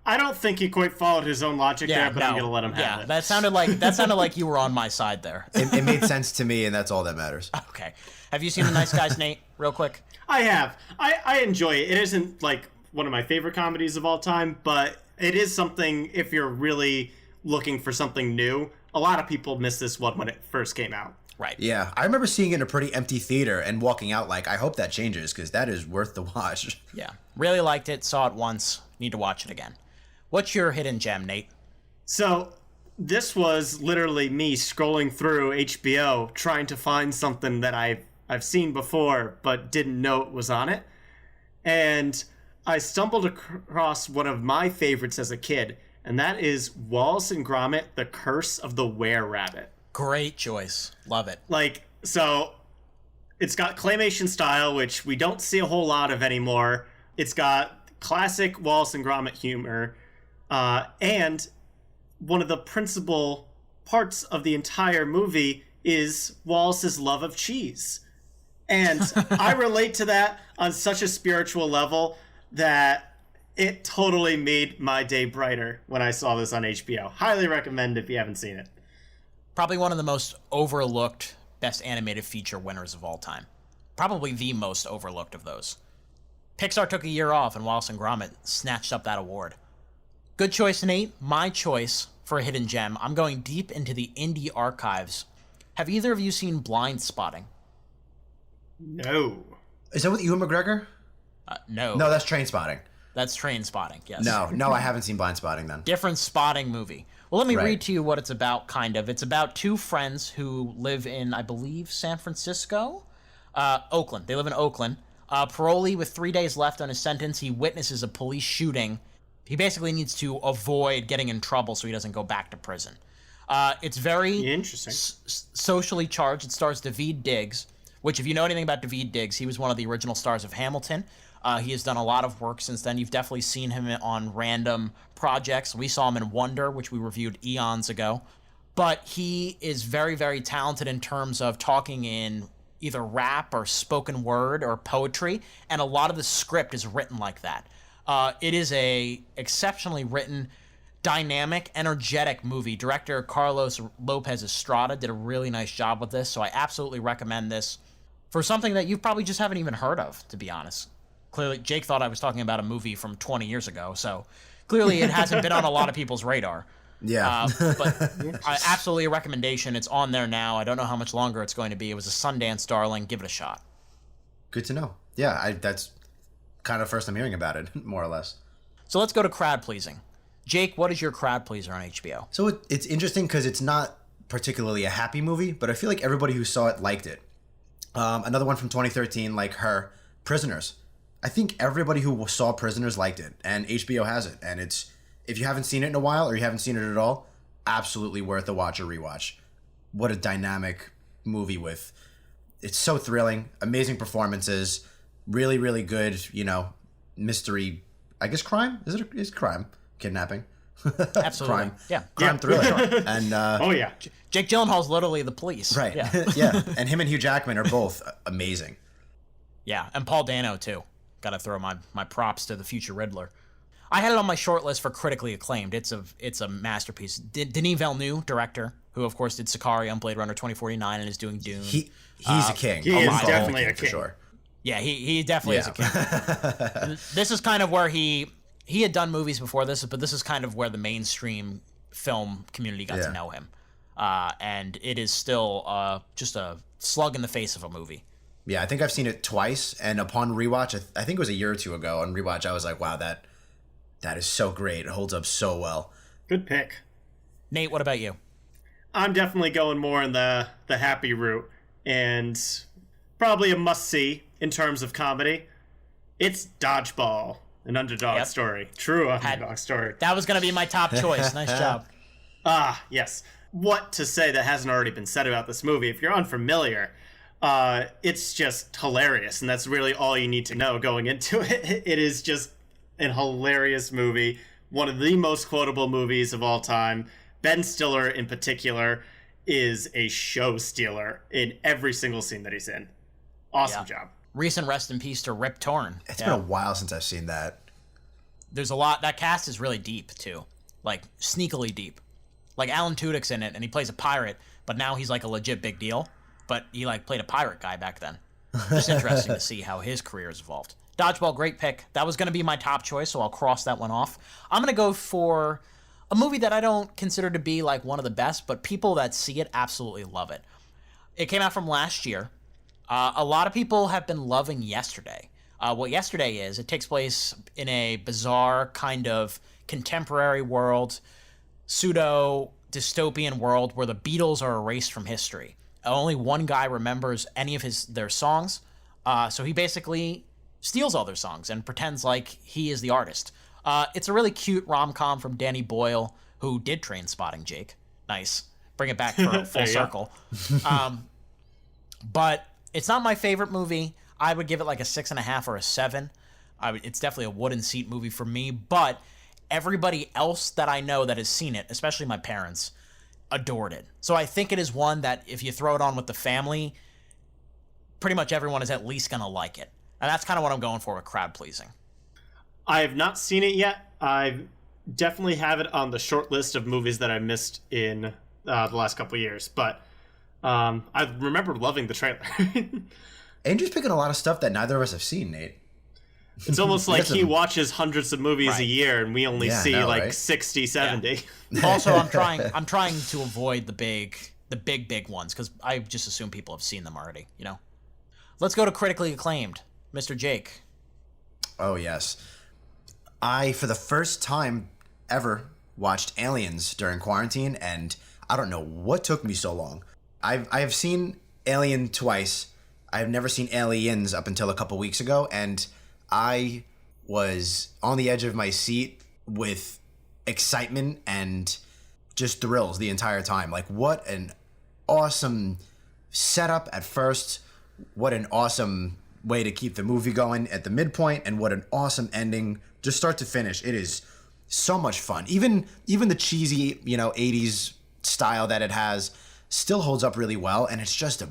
I don't think he quite followed his own logic there, but I'm gonna let him have it. That sounded like you were on my side there. It made sense to me, and that's all that matters. Okay. Have you seen The Nice Guys, Nate? Real quick. I have. I enjoy it. It isn't like one of my favorite comedies of all time, but it is something if you're really looking for something new. A lot of people missed this one when it first came out. Right. Yeah, I remember seeing it in a pretty empty theater and walking out like, I hope that changes because that is worth the watch. Yeah. Really liked it. Saw it once. Need to watch it again. What's your hidden gem, Nate? So this was literally me scrolling through HBO trying to find something that I've seen before but didn't know it was on it. And I stumbled across one of my favorites as a kid, and that is Wallace and Gromit: The Curse of the Were-Rabbit. Great choice. Love it. Like, so it's got claymation style, which we don't see a whole lot of anymore. It's got classic Wallace and Gromit humor. And one of the principal parts of the entire movie is Wallace's love of cheese. And I relate to that on such a spiritual level that it totally made my day brighter when I saw this on HBO. Highly recommend if you haven't seen it. Probably one of the most overlooked Best Animated Feature winners of all time. Probably the most overlooked of those. Pixar took a year off, and Wallace and Gromit snatched up that award. Good choice, Nate. My choice for a hidden gem. I'm going deep into the indie archives. Have either of you seen Blind Spotting? No. Is that with Ewan McGregor? No. No, that's Train Spotting. That's Train Spotting, yes. No, I haven't seen Blind Spotting then. Different spotting movie. Well, let me Right. read to you what it's about, kind of. It's about two friends who live in, I believe, San Francisco? Oakland. They live in Oakland. Parolee with 3 days left on his sentence. He witnesses a police shooting. He basically needs to avoid getting in trouble so he doesn't go back to prison. It's very interesting. Socially charged. It stars Daveed Diggs, which, if you know anything about Daveed Diggs, he was one of the original stars of Hamilton. He has done a lot of work since then. You've definitely seen him on random projects. We saw him in Wonder, which we reviewed eons ago. But he is very, very talented in terms of talking in either rap or spoken word or poetry, and a lot of the script is written like that. It is a exceptionally written, dynamic, energetic movie. Director Carlos Lopez Estrada did a really nice job with this, so I absolutely recommend this for something that you probably just haven't even heard of, to be honest. Clearly, Jake thought I was talking about a movie from 20 years ago, so clearly it hasn't been on a lot of people's radar. Yeah. But absolutely a recommendation. It's on there now. I don't know how much longer it's going to be. It was a Sundance darling. Give it a shot. Good to know. Yeah, that's kind of first I'm hearing about it, more or less. So let's go to crowd pleasing. Jake, what is your crowd pleaser on HBO? So it's interesting because it's not particularly a happy movie, but I feel like everybody who saw it liked it. Another one from 2013, like Her, Prisoners. I think everybody who saw Prisoners liked it, and HBO has it. And it's, if you haven't seen it in a while or you haven't seen it at all, absolutely worth a watch or rewatch. What a dynamic movie with, it's so thrilling, amazing performances, really, really good, mystery, I guess crime? Is crime? Kidnapping? Absolutely. Crime. Yeah. Crime thriller. And oh yeah. Jake Gyllenhaal's literally the police. Right. Yeah. Yeah. And him and Hugh Jackman are both amazing. Yeah, and Paul Dano too. Got to throw my props to the future Riddler. I had it on my short list for critically acclaimed. It's a masterpiece. Denis Villeneuve, director, who of course did Sicario and Blade Runner 2049 and is doing Dune. He's a king. He is definitely a king. For sure. Yeah, he definitely is a king. This is kind of where he had done movies before this, but this is kind of where the mainstream film community got to know him. And it is still just a slug in the face of a movie. Yeah, I think I've seen it twice, and upon rewatch, I think it was a year or two ago, on rewatch, I was like, wow, that is so great. It holds up so well. Good pick. Nate, what about you? I'm definitely going more in the happy route, and probably a must-see in terms of comedy. It's Dodgeball, an underdog story. True underdog story. That was going to be my top choice. Nice job. Ah, yes. What to say that hasn't already been said about this movie? If you're unfamiliar, it's just hilarious, and that's really all you need to know going into it. It is just an hilarious movie, one of the most quotable movies of all time. Ben Stiller, in particular, is a show stealer in every single scene that he's in. Awesome job. Recent rest in peace to Rip Torn. It's been a while since I've seen that. There's a lot. That cast is really deep, too. Like, sneakily deep. Like, Alan Tudyk's in it, and he plays a pirate, but now he's, like, a legit big deal. But he, like, played a pirate guy back then. Just interesting to see how his career has evolved. Dodgeball, great pick. That was going to be my top choice, so I'll cross that one off. I'm going to go for a movie that I don't consider to be, like, one of the best, but people that see it absolutely love it. It came out from last year. A lot of people have been loving Yesterday. What Yesterday is, it takes place in a bizarre kind of contemporary world, pseudo-dystopian world where the Beatles are erased from history. Only one guy remembers any of their songs, so he basically steals all their songs and pretends like he is the artist. It's a really cute rom-com from Danny Boyle, who did Trainspotting, Jake. Nice. Bring it back for full circle. But it's not my favorite movie. I would give it like a 6.5 or a 7. It's definitely a wooden seat movie for me, but everybody else that I know that has seen it, especially my parents, adored it. So I think it is one that if you throw it on with the family, pretty much everyone is at least going to like it. And that's kind of what I'm going for with crowd pleasing. I have not seen it yet. I definitely have it on the short list of movies that I missed in the last couple of years. But I remember loving the trailer. Andrew's picking a lot of stuff that neither of us have seen, Nate. It's almost like he watches hundreds of movies a year, and we only see like right? 60, 70. Yeah. Also, I'm trying to avoid the big ones because I just assume people have seen them already. Let's go to critically acclaimed, Mr. Jake. Oh yes, I for the first time ever watched Aliens during quarantine, and I don't know what took me so long. I've seen Alien twice. I've never seen Aliens up until a couple weeks ago, and I was on the edge of my seat with excitement and just thrills the entire time. Like, what an awesome setup at first. What an awesome way to keep the movie going at the midpoint, and what an awesome ending, just start to finish. It is so much fun. Even the cheesy, 80s style that it has still holds up really well, and it's just a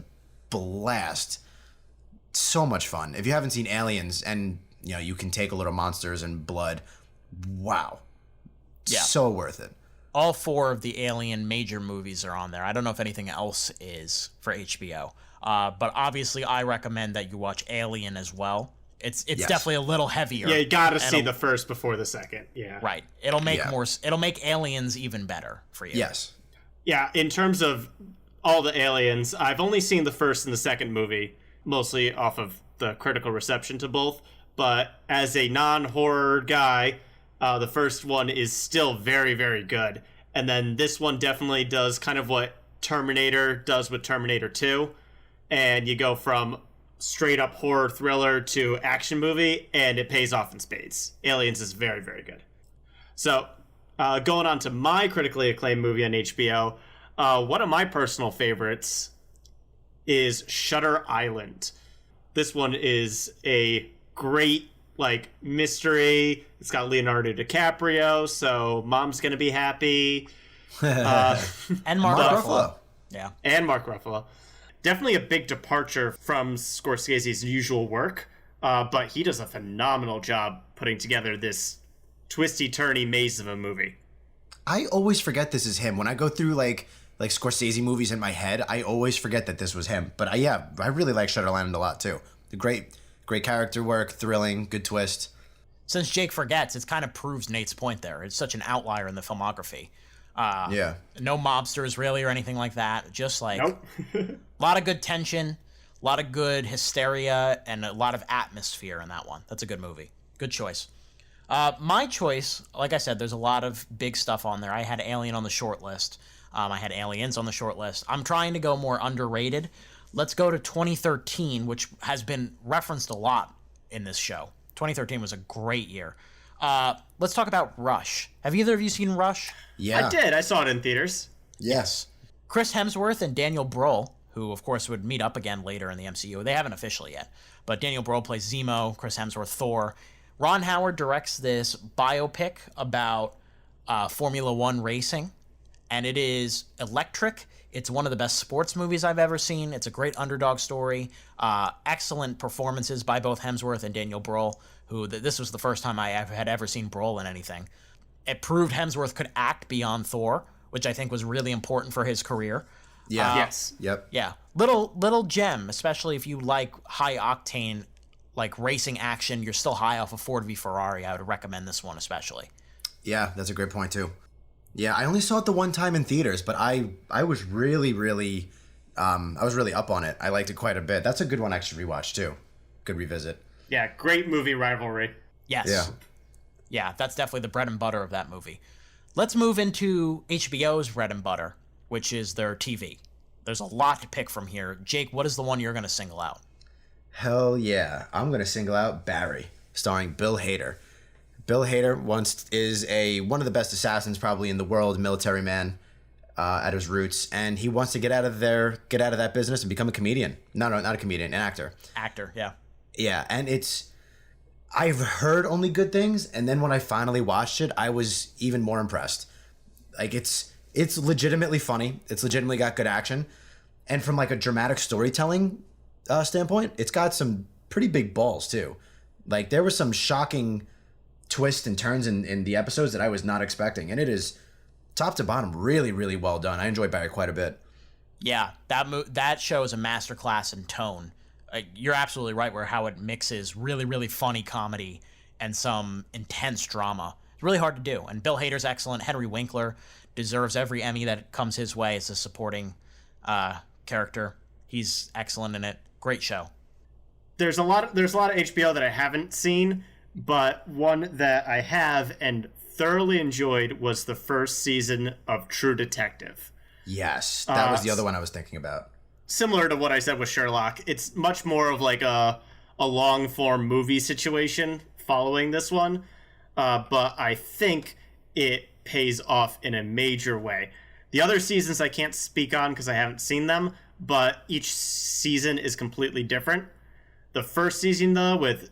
blast. So much fun. If you haven't seen Aliens and you can take a little monsters and blood, wow. Yeah. So worth it. All 4 of the Alien major movies are on there. I don't know if anything else is for HBO. But obviously, I recommend that you watch Alien as well. It's definitely a little heavier. Yeah, you gotta see the first before the second. Yeah. Right. It'll make Aliens even better for you. Yes. Yeah, in terms of all the Aliens, I've only seen the first and the second movie, mostly off of the critical reception to both. But as a non-horror guy, the first one is still very, very good. And then this one definitely does kind of what Terminator does with Terminator 2. And you go from straight up horror thriller to action movie, and it pays off in spades. Aliens is very, very good. So, going on to my critically acclaimed movie on HBO, one of my personal favorites is Shutter Island. This one is a great, mystery. It's got Leonardo DiCaprio, so mom's gonna be happy. And Mark Ruffalo. Yeah. And Mark Ruffalo. Definitely a big departure from Scorsese's usual work, but he does a phenomenal job putting together this twisty-turny maze of a movie. I always forget this is him. When I go through, like Scorsese movies in my head, I always forget that this was him. But I really like Shutter Island a lot, too. The great character work, thrilling, good twist. Since Jake forgets, it kind of proves Nate's point there. It's such an outlier in the filmography. No mobsters really or anything like that. Just nope. A lot of good tension, a lot of good hysteria, and a lot of atmosphere in that one. That's a good movie. Good choice. My choice, like I said, there's a lot of big stuff on there. I had Alien on the short list. I had Aliens on the short list. I'm trying to go more underrated. Let's go to 2013, which has been referenced a lot in this show. 2013 was a great year. Let's talk about Rush. Have either of you seen Rush? Yeah. I did. I saw it in theaters. Yes. Chris Hemsworth and Daniel Bruhl, who, of course, would meet up again later in the MCU. They haven't officially yet. But Daniel Bruhl plays Zemo, Chris Hemsworth, Thor. Ron Howard directs this biopic about Formula One racing. And it is electric. It's one of the best sports movies I've ever seen. It's a great underdog story. Excellent performances by both Hemsworth and Daniel Bruhl, who this was the first time I had ever seen Bruhl in anything. It proved Hemsworth could act beyond Thor, which I think was really important for his career. Yeah. Yes. Yep. Yeah. Little gem, especially if you like high octane, like racing action. You're still high off of Ford v Ferrari. I would recommend this one especially. Yeah, that's a great point too. Yeah, I only saw it the one time in theaters, but I was really up on it. I liked it quite a bit. That's a good one I should rewatch too. Good revisit. Yeah, great movie rivalry. Yes. Yeah. Yeah, that's definitely the bread and butter of that movie. Let's move into HBO's bread and butter, which is their TV. There's a lot to pick from here. Jake, what is the one you're going to single out? Hell yeah. I'm going to single out Barry, starring Bill Hader. Bill Hader is one of the best assassins probably in the world, military man at his roots, and he wants to get out of that business and become a comedian. No, not a comedian, an actor. Actor, yeah. Yeah, and I've heard only good things, and then when I finally watched it, I was even more impressed. Like it's legitimately funny. It's legitimately got good action, and from like a dramatic storytelling standpoint, it's got some pretty big balls too. Like there were some shocking twists and turns in the episodes that I was not expecting, and it is top to bottom really, really well done. I enjoyed Barry quite a bit. Yeah, that show is a masterclass in tone. You're absolutely right where how it mixes really, really funny comedy and some intense drama. It's really hard to do. And Bill Hader's excellent. Henry Winkler deserves every Emmy that comes his way as a supporting character. He's excellent in it. Great show. There's a lot of HBO that I haven't seen, but one that I have and thoroughly enjoyed was the first season of True Detective. Yes, that was the other one I was thinking about. Similar to what I said with Sherlock, it's much more of like a long-form movie situation following this one, but I think it pays off in a major way. The other seasons I can't speak on because I haven't seen them, but each season is completely different. The first season, though, with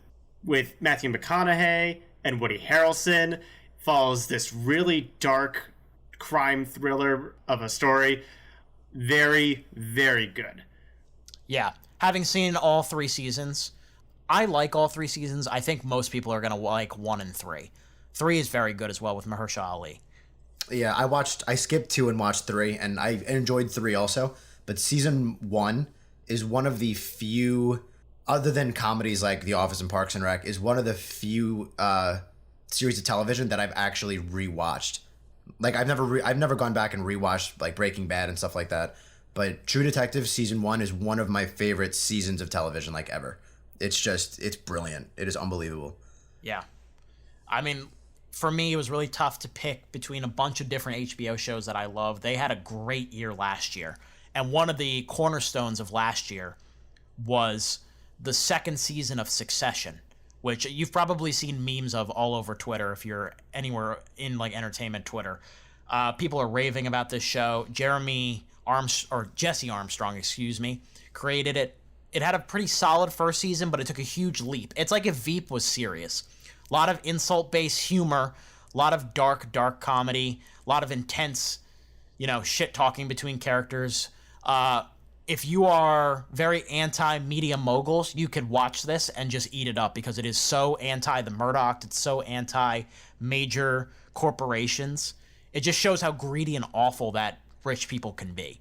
Matthew McConaughey and Woody Harrelson, follows this really dark crime thriller of a story. Very, very good. Yeah. Having seen all 3 seasons, I like all 3 seasons. I think most people are going to like 1 and 3. 3 is very good as well with Mahershala Ali. Yeah, I skipped 2 and watched 3, and I enjoyed 3 also. But season 1 is one of the few, other than comedies like The Office and Parks and Rec, is one of the few series of television that I've actually rewatched. Like I've never gone back and rewatched like Breaking Bad and stuff like that. But True Detective season 1 is one of my favorite seasons of television like ever. It's brilliant. It is unbelievable. Yeah. I mean, for me, it was really tough to pick between a bunch of different HBO shows that I love. They had a great year last year. And one of the cornerstones of last year was the second season of Succession, which you've probably seen memes of all over Twitter if you're anywhere in like entertainment Twitter. People are raving about this show. Jesse Armstrong, created it. It had a pretty solid first season, but it took a huge leap. It's like if Veep was serious. A lot of insult-based humor, a lot of dark comedy, a lot of intense, shit-talking between characters. If you are very anti-media moguls, you could watch this and just eat it up because it is so anti the Murdoch. It's so anti-major corporations. It just shows how greedy and awful that rich people can be.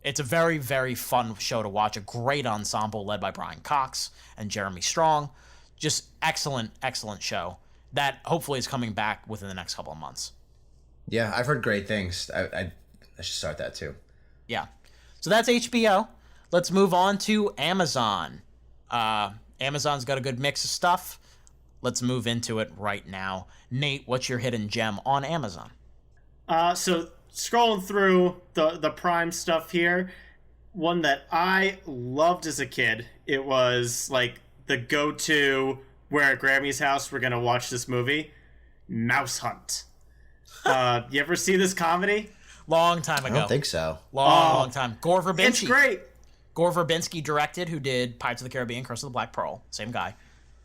It's a very, very fun show to watch. A great ensemble led by Brian Cox and Jeremy Strong. Just excellent, excellent show that hopefully is coming back within the next couple of months. Yeah, I've heard great things. I should start that too. Yeah. So that's HBO. Let's move on to Amazon. Amazon's got a good mix of stuff. Let's move into it right now. Nate, what's your hidden gem on Amazon? So scrolling through the Prime stuff here, one that I loved as a kid, it was like the go-to, we're at Grammy's house, we're going to watch this movie, Mouse Hunt. You ever see this comedy? Long time ago. I don't think so. Long time. Gore Verbinski. It's great. Gore Verbinski directed, who did Pirates of the Caribbean, Curse of the Black Pearl. Same guy.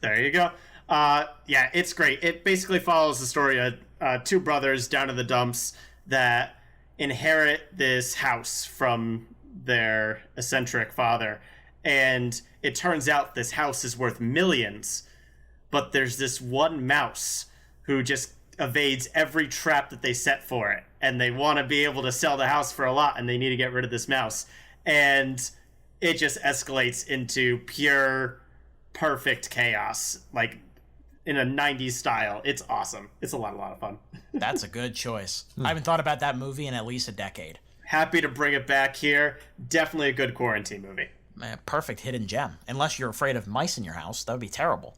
There you go. Yeah, it's great. It basically follows the story of two brothers down in the dumps that inherit this house from their eccentric father. And it turns out this house is worth millions. But there's this one mouse who just evades every trap that they set for it. And they want to be able to sell the house for a lot, and they need to get rid of this mouse. And it just escalates into pure, perfect chaos, like in a 90s style. It's awesome. It's a lot of fun. That's a good choice. I haven't thought about that movie in at least a decade. Happy to bring it back here. Definitely a good quarantine movie. Man, perfect hidden gem. Unless you're afraid of mice in your house, that would be terrible.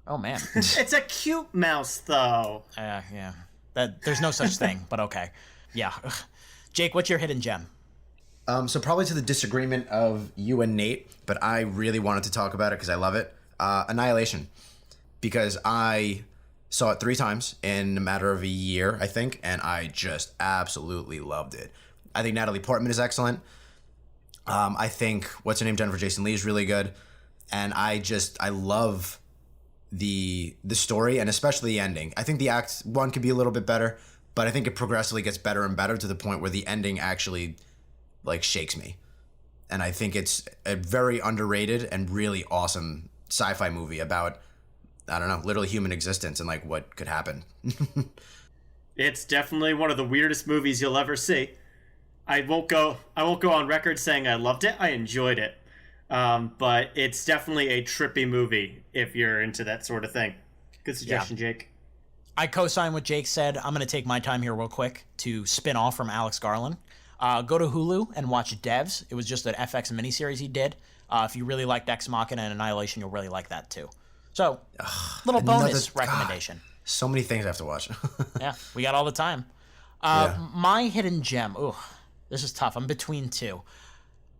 Oh, man. It's a cute mouse, though. Yeah. There's no such thing, but okay. Yeah. Jake, what's your hidden gem? So probably to the disagreement of you and Nate, but I really wanted to talk about it because I love it. Annihilation. Because I saw it 3 times in a matter of a year, I think, and I just absolutely loved it. I think Natalie Portman is excellent. I think, what's her name, Jennifer Jason Leigh is really good. And I love the story and especially the ending. I think the act 1 could be a little bit better, but I think it progressively gets better and better to the point where the ending actually like shakes me. And I think it's a very underrated and really awesome sci-fi movie about, I don't know, literally human existence and like what could happen. It's definitely one of the weirdest movies you'll ever see. I won't go on record saying I loved it. I enjoyed it. But it's definitely a trippy movie if you're into that sort of thing. Good suggestion, yeah. Jake. I co-sign what Jake said. I'm going to take my time here real quick to spin off from Alex Garland. Go to Hulu and watch Devs. It was just an FX miniseries he did. If you really liked Ex Machina and Annihilation, you'll really like that too. So, little bonus recommendation. God, so many things I have to watch. Yeah, we got all the time. My hidden gem. Ooh, this is tough. I'm between 2.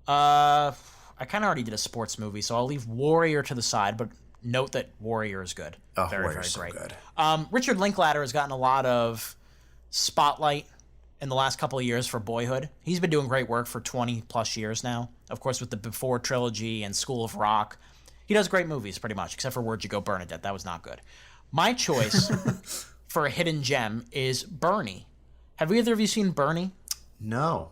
I kind of already did a sports movie, so I'll leave Warrior to the side, but note that Warrior is good. Oh, very, Warrior's very so great. Good. Richard Linklater has gotten a lot of spotlight in the last couple of years for Boyhood. He's been doing great work for 20 plus years now. Of course, with the Before trilogy and School of Rock. He does great movies pretty much, except for Where'd You Go, Bernadette. That was not good. My choice for a hidden gem is Bernie. Have either of you seen Bernie? No.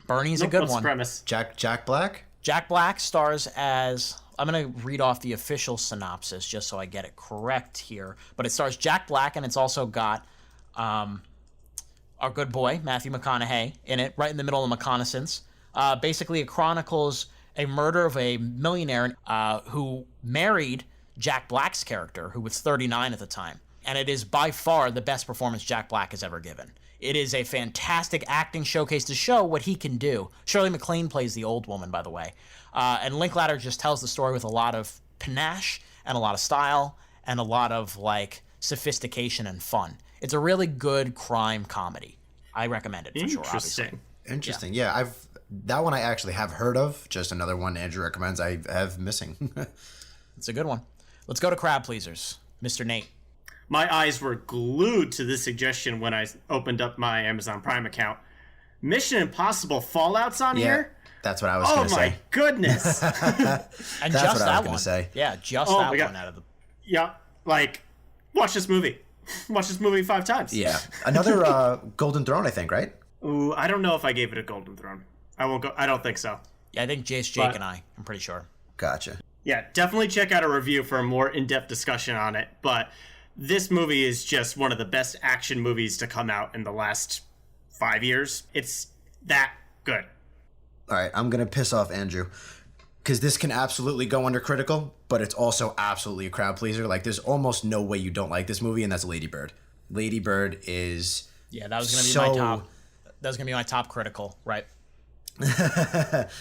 Bernie's a good What's the one. premise? Jack Black? Jack Black stars as... I'm going to read off the official synopsis just so I get it correct here. But it stars Jack Black, and it's also got... our good boy, Matthew McConaughey, in it, right in the middle of reconnaissance. Basically, it chronicles a murder of a millionaire who married Jack Black's character, who was 39 at the time. And it is by far the best performance Jack Black has ever given. It is a fantastic acting showcase to show what he can do. Shirley MacLaine plays the old woman, by the way. And Linklater just tells the story with a lot of panache and a lot of style and a lot of, like, sophistication and fun. It's a really good crime comedy. I recommend it for sure, obviously. Interesting. Yeah, that one I actually have heard of. Just another one Andrew recommends I have missing. It's a good one. Let's go to crowd pleasers. Mr. Nate. My eyes were glued to this suggestion when I opened up my Amazon Prime account. Mission Impossible Fallout's on here? That's what I was going to say. Oh my goodness. And that's just what I was that gonna one. say. Yeah, just that one out of the... Yeah, like, watch this movie. Watch this movie 5 times. Yeah. Another Golden Throne, I think, right? Ooh, I don't know if I gave it a Golden Throne. I won't go. I don't think so. Yeah, I think Jake and I'm pretty sure. Gotcha. Yeah, definitely check out a review for a more in-depth discussion on it. But this movie is just one of the best action movies to come out in the last 5 years. It's that good. All right, I'm going to piss off Andrew. Because this can absolutely go under critical, but it's also absolutely a crowd pleaser. Like, there's almost no way you don't like this movie, and that's Lady Bird. Lady Bird is... Yeah, that was going to be my top... That was going to be my top critical, right?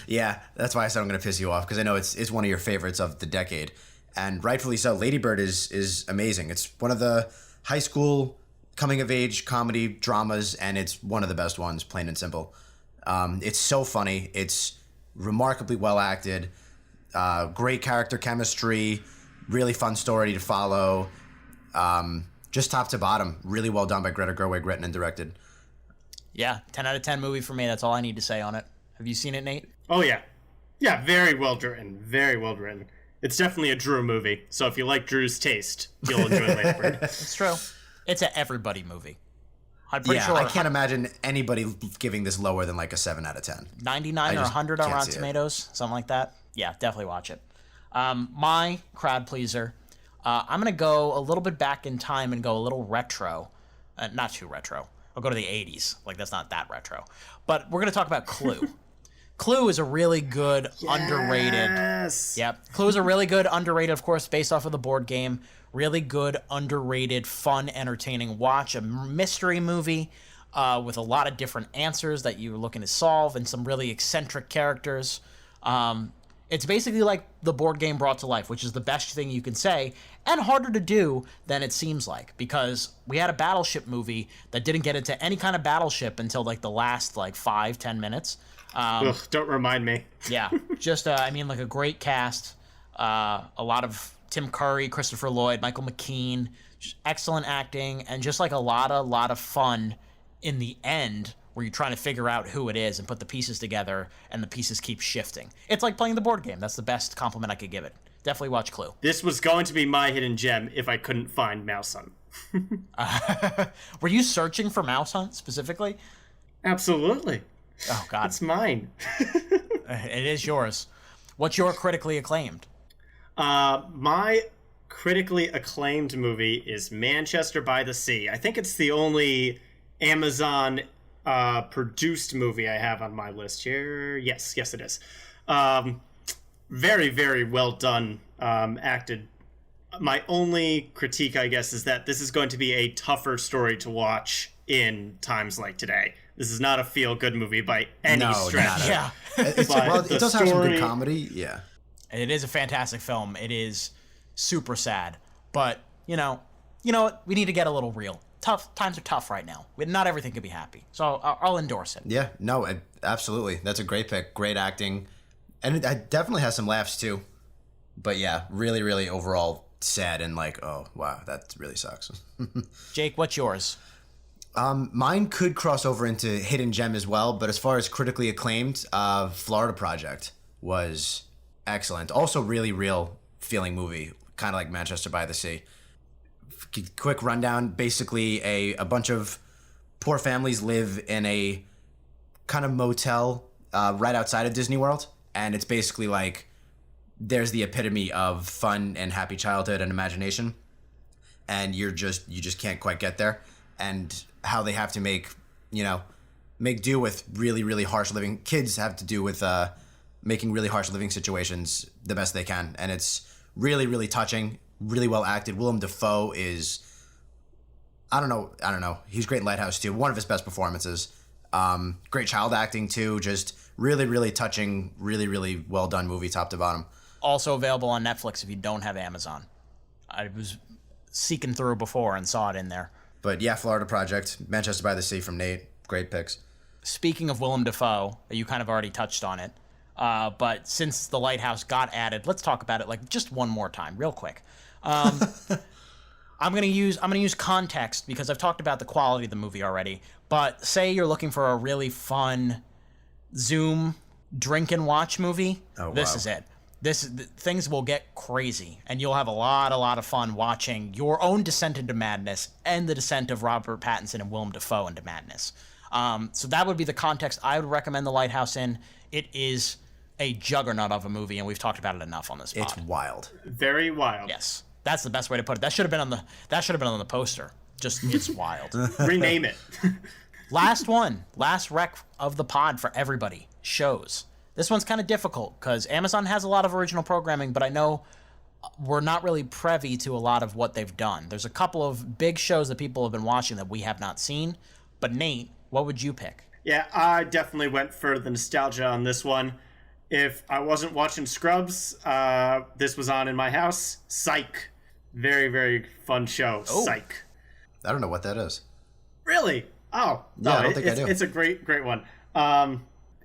Yeah, that's why I said I'm going to piss you off, because I know it's one of your favorites of the decade. And rightfully so. Lady Bird is amazing. It's one of the high school coming-of-age comedy dramas, and it's one of the best ones, plain and simple. It's so funny. It's remarkably well acted. Great character chemistry. Really fun story to follow. Just top to bottom. Really well done by Greta Gerwig, written and directed. Yeah, 10 out of 10 movie for me. That's all I need to say on it. Have you seen it, Nate? Oh, yeah. Yeah, very well written. Very well written. It's definitely a Drew movie, so if you like Drew's taste, you'll enjoy Lady Bird. It's true. It's an everybody movie. I'm pretty sure. I can't imagine anybody giving this lower than like a 7 out of 10. 99 or 100 on Rotten Tomatoes, something like that. Yeah, definitely watch it. My crowd pleaser, I'm going to go a little bit back in time and go a little retro. Not too retro. I'll go to the 80s. Like, that's not that retro. But we're going to talk about Clue. Clue is a really good, underrated... Yep. Clue is a really good, underrated, of course, based off of the board game. Really good, underrated, fun, entertaining watch. A mystery movie with a lot of different answers that you're looking to solve and some really eccentric characters. It's basically like the board game brought to life, which is the best thing you can say, and harder to do than it seems like, because we had a Battleship movie that didn't get into any kind of battleship until like the last 5-10 minutes. Ugh, don't remind me. Yeah, just like a great cast, a lot of Tim Curry, Christopher Lloyd, Michael McKean, just excellent acting, and just like a lot of fun in the end, where you're trying to figure out who it is and put the pieces together, and the pieces keep shifting. It's like playing the board game. That's the best compliment I could give it. Definitely watch Clue. This was going to be my hidden gem if I couldn't find Mouse Hunt. Were you searching for Mouse Hunt specifically? Absolutely. Oh, God. It's mine. It is yours. What's your critically acclaimed? My critically acclaimed movie is Manchester by the Sea. I think it's the only Amazon produced movie I have on my list here. Yes, it is. Very, very well done, acted. My only critique, I guess, is that this is going to be a tougher story to watch in times like today. This is not a feel-good movie by any stretch. Yeah. It does have some good comedy, yeah. It is a fantastic film. It is super sad, but you know what? We need to get a little real. Tough times are tough right now. Not everything can be happy, so I'll endorse it. Yeah, no, absolutely. That's a great pick. Great acting, and it definitely has some laughs too. But yeah, really, really overall sad and oh wow, that really sucks. Jake, what's yours? Mine could cross over into hidden gem as well, but as far as critically acclaimed, Florida Project was excellent. Also, really real feeling movie, kind of like Manchester by the Sea. Quick rundown: basically, a bunch of poor families live in a kind of motel right outside of Disney World, and it's basically like there's the epitome of fun and happy childhood and imagination, and you just can't quite get there. And how they have to make you know, make do with really, really harsh living. Kids have to do with making really harsh living situations the best they can. And it's really, really touching, really well acted. Willem Dafoe is, I don't know. He's great in Lighthouse too. One of his best performances. Great child acting too. Just really, really touching, really, really well done movie top to bottom. Also available on Netflix if you don't have Amazon. I was seeking through before and saw it in there. But yeah, Florida Project, Manchester by the Sea from Nate. Great picks. Speaking of Willem Dafoe, you kind of already touched on it. But since The Lighthouse got added, let's talk about it like just one more time, real quick. I'm gonna use context because I've talked about the quality of the movie already. But say you're looking for a really fun Zoom drink and watch movie. This is it. Things will get crazy, and you'll have a lot of fun watching your own descent into madness and the descent of Robert Pattinson and Willem Dafoe into madness. So that would be the context I would recommend The Lighthouse in. It is a juggernaut of a movie, and we've talked about it enough on this pod. It's wild. Very wild. Yes, that's the best way to put it. That should have been on the poster. Just it's wild. Rename it. Last rec of the pod for everybody. Shows. This one's kind of difficult because Amazon has a lot of original programming, but I know we're not really privy to a lot of what they've done. There's a couple of big shows that people have been watching that we have not seen. But Nate, what would you pick? Yeah, I definitely went for the nostalgia on this one. If I wasn't watching Scrubs, this was on in my house. Psych. Very, very fun show. Oh. Psych. I don't know what that is. Really? Oh. No, I don't think I do. It's a great one.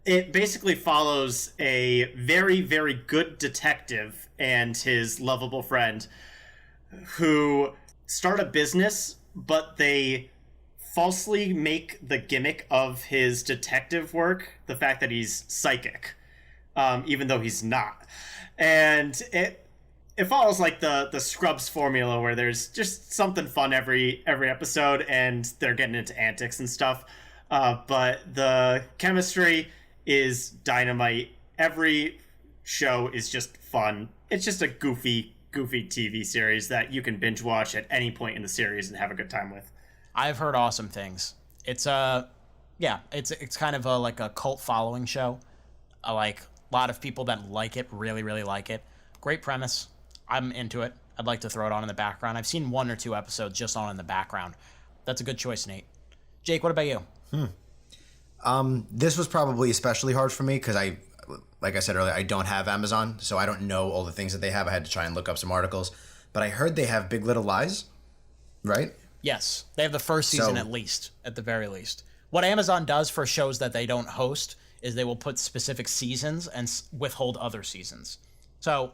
It basically follows a very, very good detective and his lovable friend who start a business, but they falsely make the gimmick of his detective work the fact that he's psychic, even though he's not. And it follows like the Scrubs formula where there's just something fun every episode and they're getting into antics and stuff. But the chemistry is dynamite. Every show is just fun. It's just a goofy TV series that you can binge watch at any point in the series and have a good time with. I've heard awesome things. It's it's kind of like a cult following show. I like a lot of people that like it, really, really like it. Great premise. I'm into it. I'd like to throw it on in the background. I've seen 1 or 2 episodes just on in the background. That's a good choice, Nate. Jake, what about you? This was probably especially hard for me because like I said earlier, I don't have Amazon, so I don't know all the things that they have. I had to try and look up some articles. But I heard they have Big Little Lies, right? Yes. They have the first season at the very least. What Amazon does for shows that they don't host is they will put specific seasons and withhold other seasons. So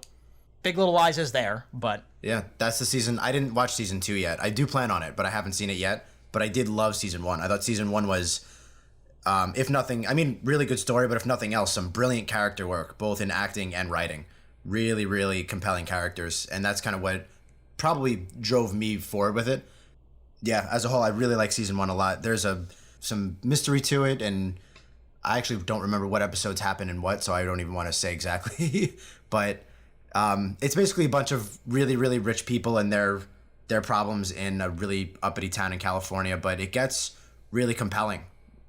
Big Little Lies is there, but... Yeah, that's the season. I didn't watch season 2 yet. I do plan on it, but I haven't seen it yet. But I did love season 1. I thought season 1 was... if nothing, I mean, really good story, but if nothing else, some brilliant character work, both in acting and writing. Really, really compelling characters. And that's kind of what probably drove me forward with it. Yeah, as a whole, I really like season 1 a lot. There's some mystery to it, and I actually don't remember what episodes happen and what, so I don't even want to say exactly. But it's basically a bunch of really, really rich people and their problems in a really uppity town in California, but it gets really compelling.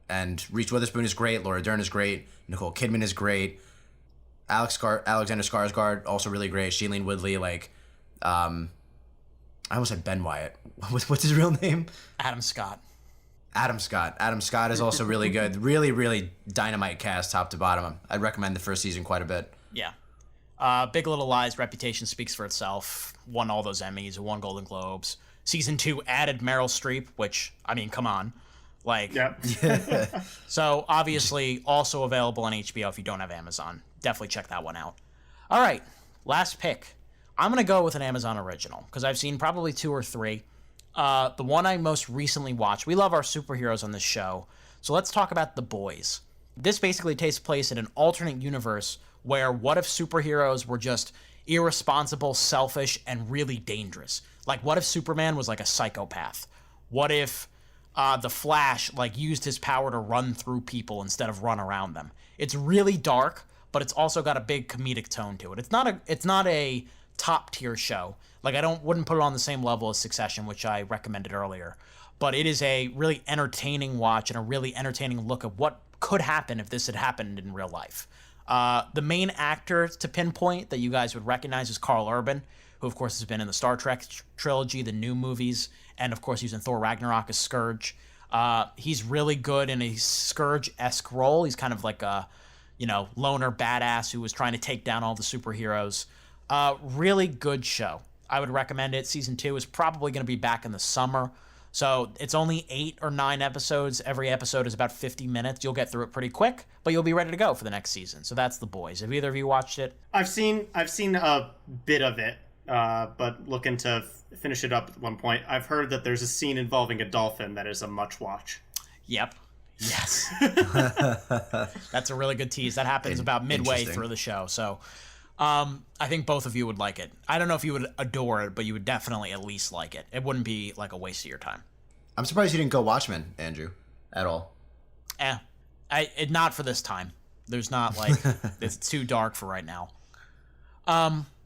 And Reese Witherspoon is great. Laura Dern is great. Nicole Kidman is great. Alexander Skarsgård also really great. Shailene Woodley, I almost said Ben Wyatt. What's his real name? Adam Scott. Adam Scott is also really good. Really, really dynamite cast, top to bottom. I'd recommend the first season quite a bit. Yeah. Big Little Lies reputation speaks for itself. Won all those Emmys. Won Golden Globes. Season 2 added Meryl Streep, which, I mean, come on. Yep. So obviously also available on HBO if you don't have Amazon. Definitely check that one out. All right, last pick. I'm going to go with an Amazon original because I've seen probably 2 or 3. The one I most recently watched, we love our superheroes on this show, so let's talk about The Boys. This basically takes place in an alternate universe where what if superheroes were just irresponsible, selfish, and really dangerous? Like, what if Superman was like a psychopath? What if the Flash used his power to run through people instead of run around them? It's really dark, but it's also got a big comedic tone to it. It's not a top tier show. I wouldn't put it on the same level as Succession, which I recommended earlier. but it is a really entertaining watch and a really entertaining look at what could happen if this had happened in real life. The main actor to pinpoint that you guys would recognize is Karl Urban, who of course has been in the Star Trek trilogy, the new movies, and of course he's in Thor Ragnarok as Scourge. He's really good in a Scourge-esque role. He's kind of like a, loner badass who was trying to take down all the superheroes. Really good show. I would recommend it. Season 2 is probably going to be back in the summer. So it's only 8 or 9 episodes. Every episode is about 50 minutes. You'll get through it pretty quick, but you'll be ready to go for the next season. So that's The Boys. Have either of you watched it? I've seen a bit of it, but looking to finish it up at one point. I've heard that there's a scene involving a dolphin that is a much watch. Yep. Yes. That's a really good tease. That happens about midway through the show. So I think both of you would like it. I don't know if you would adore it, but you would definitely at least like it. It wouldn't be like a waste of your time. I'm surprised you didn't go Watchmen, Andrew, at all. Not for this time. There's not like it's too dark for right now.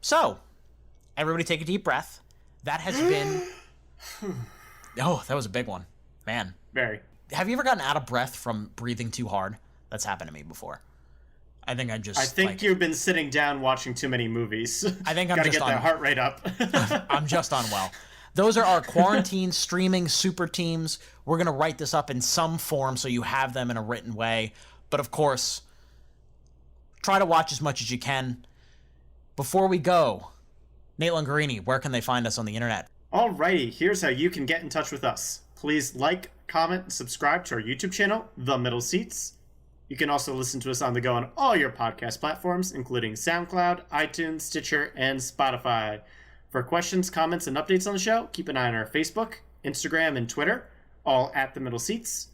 So everybody take a deep breath. That has been. Oh, that was a big one, man. Very. Have you ever gotten out of breath from breathing too hard? That's happened to me before. I think you've been sitting down watching too many movies. I think I'm gotta just get that heart rate up. I'm just unwell. Those are our quarantine streaming super teams. We're going to write this up in some form so you have them in a written way. But of course, try to watch as much as you can. Before we go, Nate Lungarini, where can they find us on the internet? Alrighty, here's how you can get in touch with us. Please like, comment, and subscribe to our YouTube channel, The Middle Seats. You can also listen to us on the go on all your podcast platforms, including SoundCloud, iTunes, Stitcher, and Spotify. For questions, comments, and updates on the show, keep an eye on our Facebook, Instagram, and Twitter, all at The Middle Seats.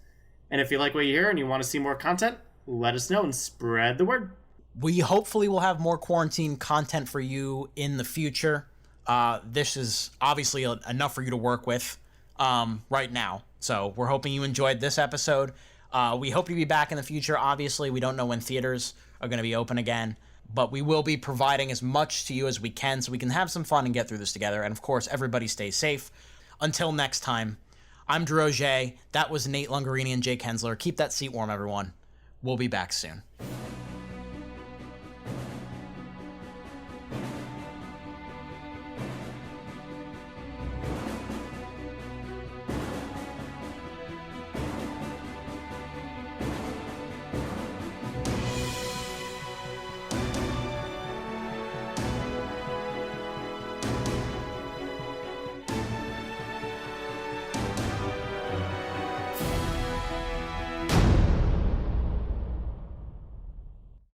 And if you like what you hear and you want to see more content, let us know and spread the word. We hopefully will have more quarantine content for you in the future. This is obviously enough for you to work with right now. So we're hoping you enjoyed this episode. We hope to be back in the future. Obviously, we don't know when theaters are going to be open again, but we will be providing as much to you as we can so we can have some fun and get through this together. And of course, everybody stay safe. Until next time, I'm Drew Auger. That was Nate Lungarini and Jake Hensler. Keep that seat warm, everyone. We'll be back soon.